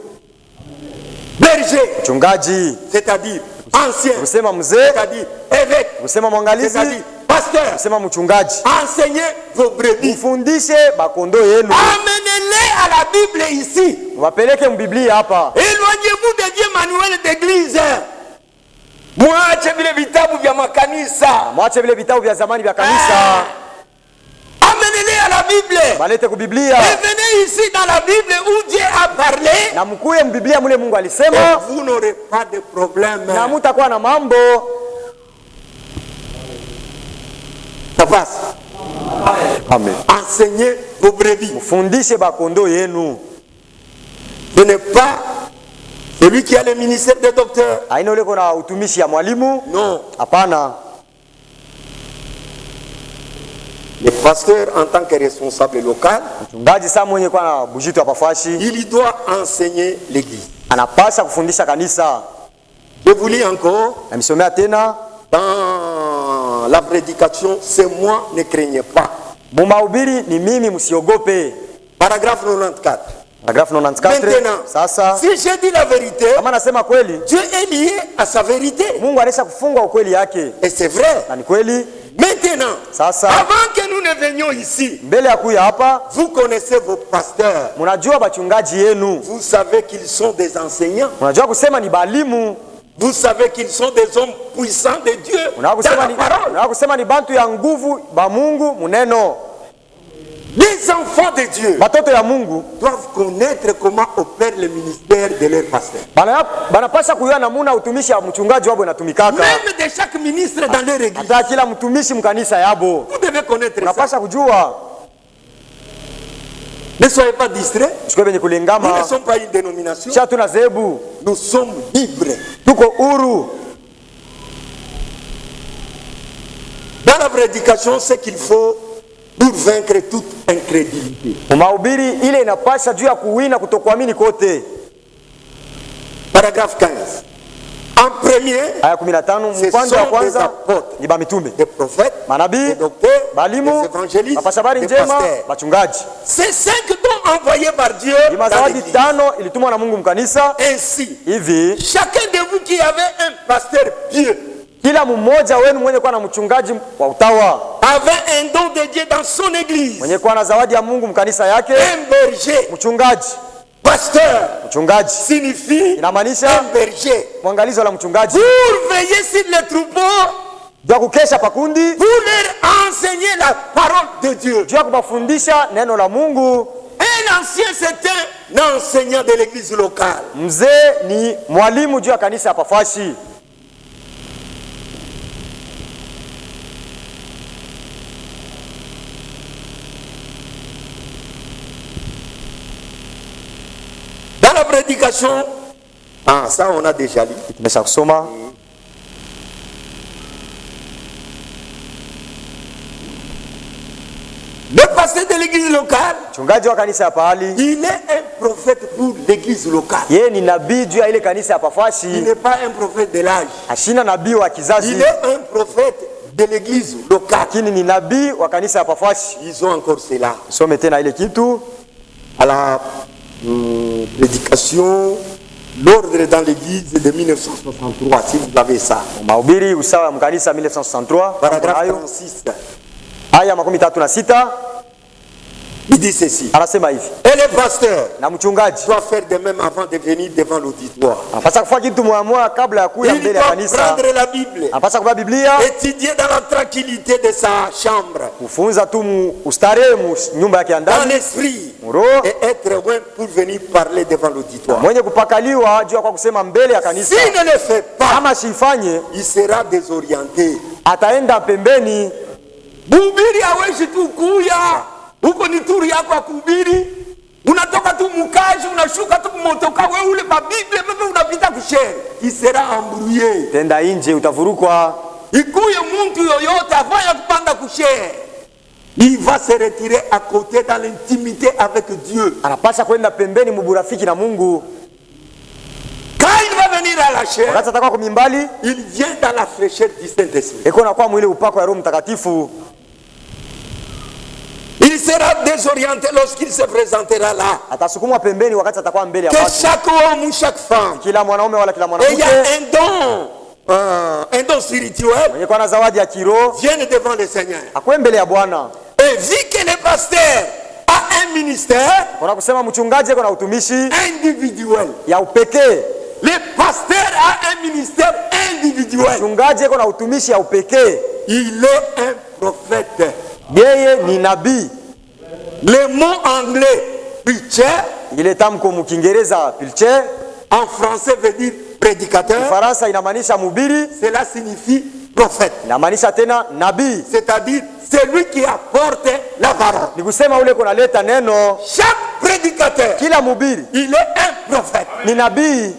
Berger, mchungaji, c'est-à-dire ancien, kusema mzee, c'est-à-dire évêque, kusema mwangalizi, c'est-à-dire pasteur, kusema mchungaji. Enseignez vos brebis. Mufundishe makondo yenu. Amenez-les à la Bible ici. Wapeleke mbiblia hapa. Éloignez-vous des vieux manuels d'église. Mwache vile vitabu vya makanisa. Mwache vile vitabu vya zamani vya kanisa. Amenez-les à la Bible. Balete ku Biblia. Et venez ici dans la Bible où Dieu a parlé. Na mkuye mbiblia mule Mungu alisema. Vous n'aurez pas de problème. Na mutakuwa na mambo. Ça passe. Amen. Enseignez vos brebis. Mufundishe bakondo yenu. Ce n'est pas celui qui a le ministère des docteurs. Aina ule kuna utumishi ya mwalimu? Non. Hapana. Le pasteur en tant que responsable local, mchungaji saa mwenye kwa na bujito ya pafashi, il doit enseigner l'église. Anapasha kufundisha kanisa. Je vous lis encore. Namisomea tena. Dans la prédication, c'est moi, ne craignez pas. Mumahubiri ni mimi, msiogope. Paragraphe 94. Paragraphe 94. Maintenant, sasa, si je dis la vérité, kama nasema kweli, Dieu est lié à sa vérité. Mungu alisha kufunga ukweli yake. Et c'est vrai. Na ni kweli. Maintenant, sasa, avant que nous ne venions ici, mbele ya kuya hapa, vous connaissez vos pasteurs. Munajua bachungaji yenu. Vous savez qu'ils sont des enseignants. Munajua kusema ni balimu. Vous savez qu'ils sont des hommes puissants de Dieu. Dans la parole. Munajua kusema ni bantu ya nguvu ba Mungu muneno. Les enfants de Dieu batoto ya Mungu doivent connaître comment opère le ministère de leur pasteur. Banapasha kujua namuna utumishi wa mchungaji wabo inatumikaka. Même de chaque ministre dans leur église. Hata kila mtumishi mkanisa yabo. Vous devez connaître ça. Unapasha kujua. Ne soyez pas distraits. Nous ne sommes pas une dénomination. Nous sommes libres. Dans la prédication, c'est qu'il faut pour vaincre toute incrédulité. Paragraphe 15. En premier, ce sont des apôtres, des prophètes, des docteurs, des évangélistes, des pasteurs. Ces 5 dons envoyés par Dieu dans l'église. Ainsi, chacun de vous qui avait un pasteur pieux avait un don de Dieu dans son église. Un berger, pasteur signifie un berger pour veiller sur les troupeaux, pour leur enseigner la parole de Dieu. Un ancien, c'est un enseignant de l'église locale. Dans la prédication, ça on a déjà lu. Le pasteur de l'église locale, il est un prophète pour l'église locale. Il n'est pas un prophète de l'âge. Il est un prophète de l'église locale. Ils ont encore cela. À la prédication, l'ordre dans l'église de 1963, si vous avez ça. Paragraphe 36. Il dit ceci. Et le pasteur doit faire de même avant de venir devant l'auditoire. Il doit prendre la Bible, étudier dans la tranquillité de sa chambre, dans l'esprit, et être loin pour venir parler devant l'auditoire. S'il ne le fait pas, il sera désorienté. Bubiri hawezi tu kuya huko ni turu yako akubiri, unatoka tu mkaji unashuka tu motoka wewe ule Biblia wewe unapita kushere, il sera embrouillé. Tenda nje utavurukwa. Ikuye mtu yoyote afanya kupanda kushere, il va se retirer à côté dans l'intimité avec Dieu. Anapasha kwenda pembeni muburafiki na Mungu. Quand il va venir à la chair, il vient dans la fraîcheur du Saint-Esprit. Il sera désorienté lorsqu'il se présentera là. Que chaque homme ou chaque femme ayant un don spirituel vienne devant le Seigneur. Et vu que le pasteur a un ministère individuel, le pasteur a un ministère individuel, il est un prophète. Le mot anglais preacher, en français veut dire prédicateur. Cela signifie prophète. Inamaanisha tena nabii. C'est-à-dire c'est lui qui apporte la parole. Ni kusema ule kunaleta neno. Chaque prédicateur, kila mhubiri, il est un prophète. Ni nabii.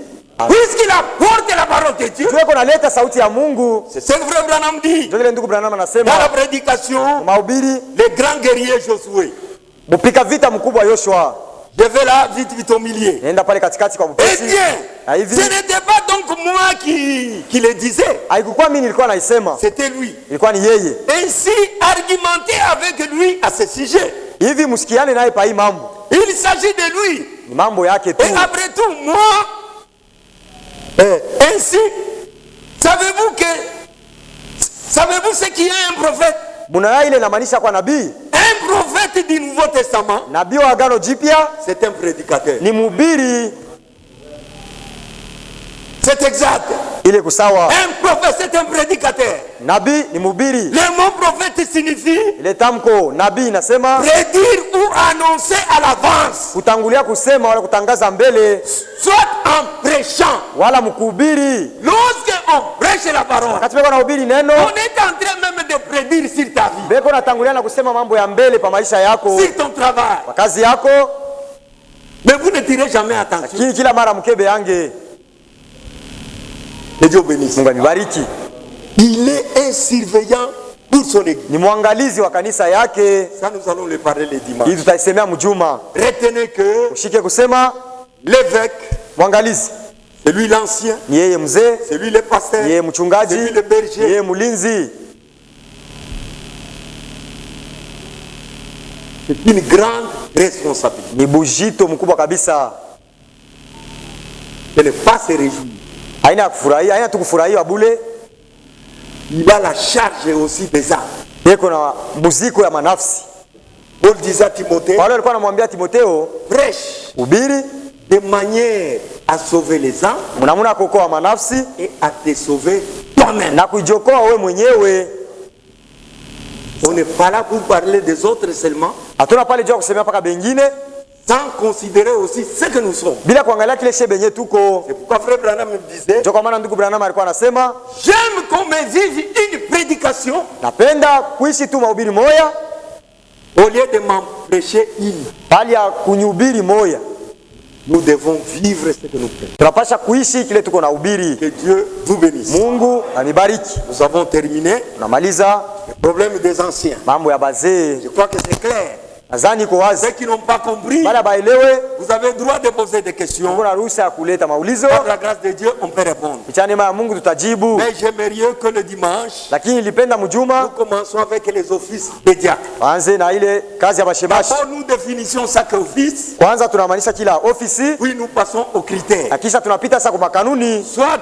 Puisqu'il apporte la parole de Dieu. Tuwe kunaleta sauti ya Mungu. C'est ce que frère Branham dit. Ndio ndugu Branham anasema. Dans la prédication, mahubiri, le grand guerrier Josué. Mpika vita mkubwa Yoshua. Je vais là vite au milieu. Nenda pale katikati kwa mpesi. Eh bien, ce n'était pas donc moi qui le disais. Haikuwa mimi nilikuwa naisema. C'était lui. Ilikuwa ni yeye. Ainsi argumenter avec lui à ce sujet. Hivi msikiane naye pa hii mambo. Il s'agit de lui. Ni mambo yake tu. Et après tout, moi, ainsi, savez-vous ce qui est un prophète? Bunaya ile inamaanisha kwa nabii. Un prophète du Nouveau Testament, nabii wa Agano Jipya, c'est un prédicateur. Ni mhubiri. C'est exact. Ile kusawa. Un prophète, c'est un prédicateur. Nabii ni mhubiri. Le mot prophète signifie ile tamko nabii inasema prédire ou annoncer à l'avance. Kutangulia kusema wala kutangaza mbele. Soit en prêchant. Wala mkuhubiri. Lorsque on prêche la parole. Wakati beko nahubiri neno. On est en train même de prédire sur ta vie. Beko natangulia na kusema mambo ya mbele pa maisha yako. Sur ton travail. Kwa kazi yako. Mais vous ne tirez jamais attention. Lakini kila mara mkebe yange. Que Dieu bénisse. Mungu amibariki. Il est un surveillant pour son église. Ni mwangalizi wa kanisa yake. Ça nous allons le parler le dimanche. Hii tutaisemea mjuma. Retenez que ushike kusema l'évêque, mwangalizi, c'est lui l'ancien, ni yeye mzee, c'est lui le pasteur, yeye mchungaji, c'est lui le berger, yeye mlinzi. C'est une grande responsabilité. Ni bujito mkubwa kabisa. De ne pas se réjouir. Haina kufurahia, haina tu kufurahia bule. Il a la charge aussi des âmes. Yeko na muziko ya manafsi. Paul disait à Timothée, Paulo alikuwa anamwambia Timotheo, prêche ubiri de manière à sauver les âmes, mnamuna kuokoa manafsi et à te sauver toi-même. Na kujiokoa wewe mwenyewe. On n'est pas là pour parler des autres seulement. Hatuna pale jua kusemea paka bengine, sans considérer aussi ce que nous sommes. Bila kuangalia kile shebe benye tuko. C'est pourquoi frère Branham me disait, ndio kwa maana ndugu Branham alikuwa anasema, j'aime qu'on me dise une prédication, napenda kuishi tu mahubiri moya au lieu de m'en prêcher une. Bali ya kunyubiri moya. Nous devons vivre ce que nous prêchons. Tunapasha kuishi kile tuko na ubiri. Que Dieu vous bénisse. Mungu anibariki. Nous avons terminé. Tunamaliza le problème des anciens. Mambo ya bazee. Je crois que c'est clair. Nadhani kwa wazi. Ceux qui n'ont pas compris, bala baelewe, vous avez le droit de poser des questions. Kuna ruhusa ya kuleta maulizo. Par la grâce de Dieu, on peut répondre. Kupitia neema ya Mungu tutajibu. Mais j'aimerais que le dimanche, lakini nilipenda mjuma, nous commençons avec les offices des diacres. Anze na ile kazi ya bashemashi. D'abord nous définissons chaque office. Kwanza tunamaanisha kila ofisi. Puis nous passons aux critères. Kisha tunapita sasa kwa kanuni. Soit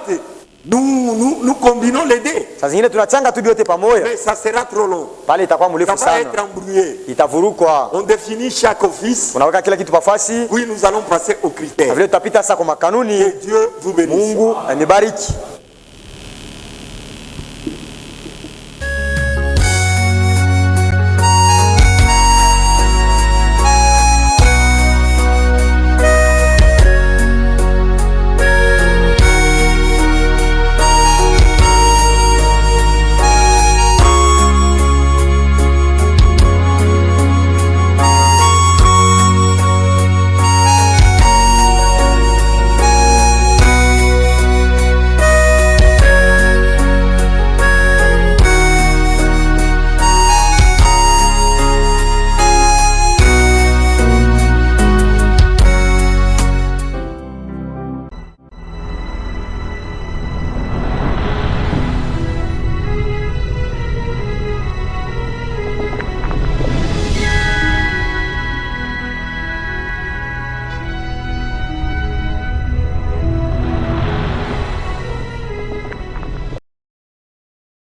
nous combinons les deux. Sasa zingine tunachanga tu vyote pamoja. Mais ça sera trop long. Pale itakuwa mrefu sana. Ça va être embrouillé. Itavurukwa. On définit chaque office. Unaweka kila kitu pafasi. Puis nous allons passer aux critères. Vile tutapita sasa kwa kanuni. Que Dieu vous bénisse. Mungu anibariki.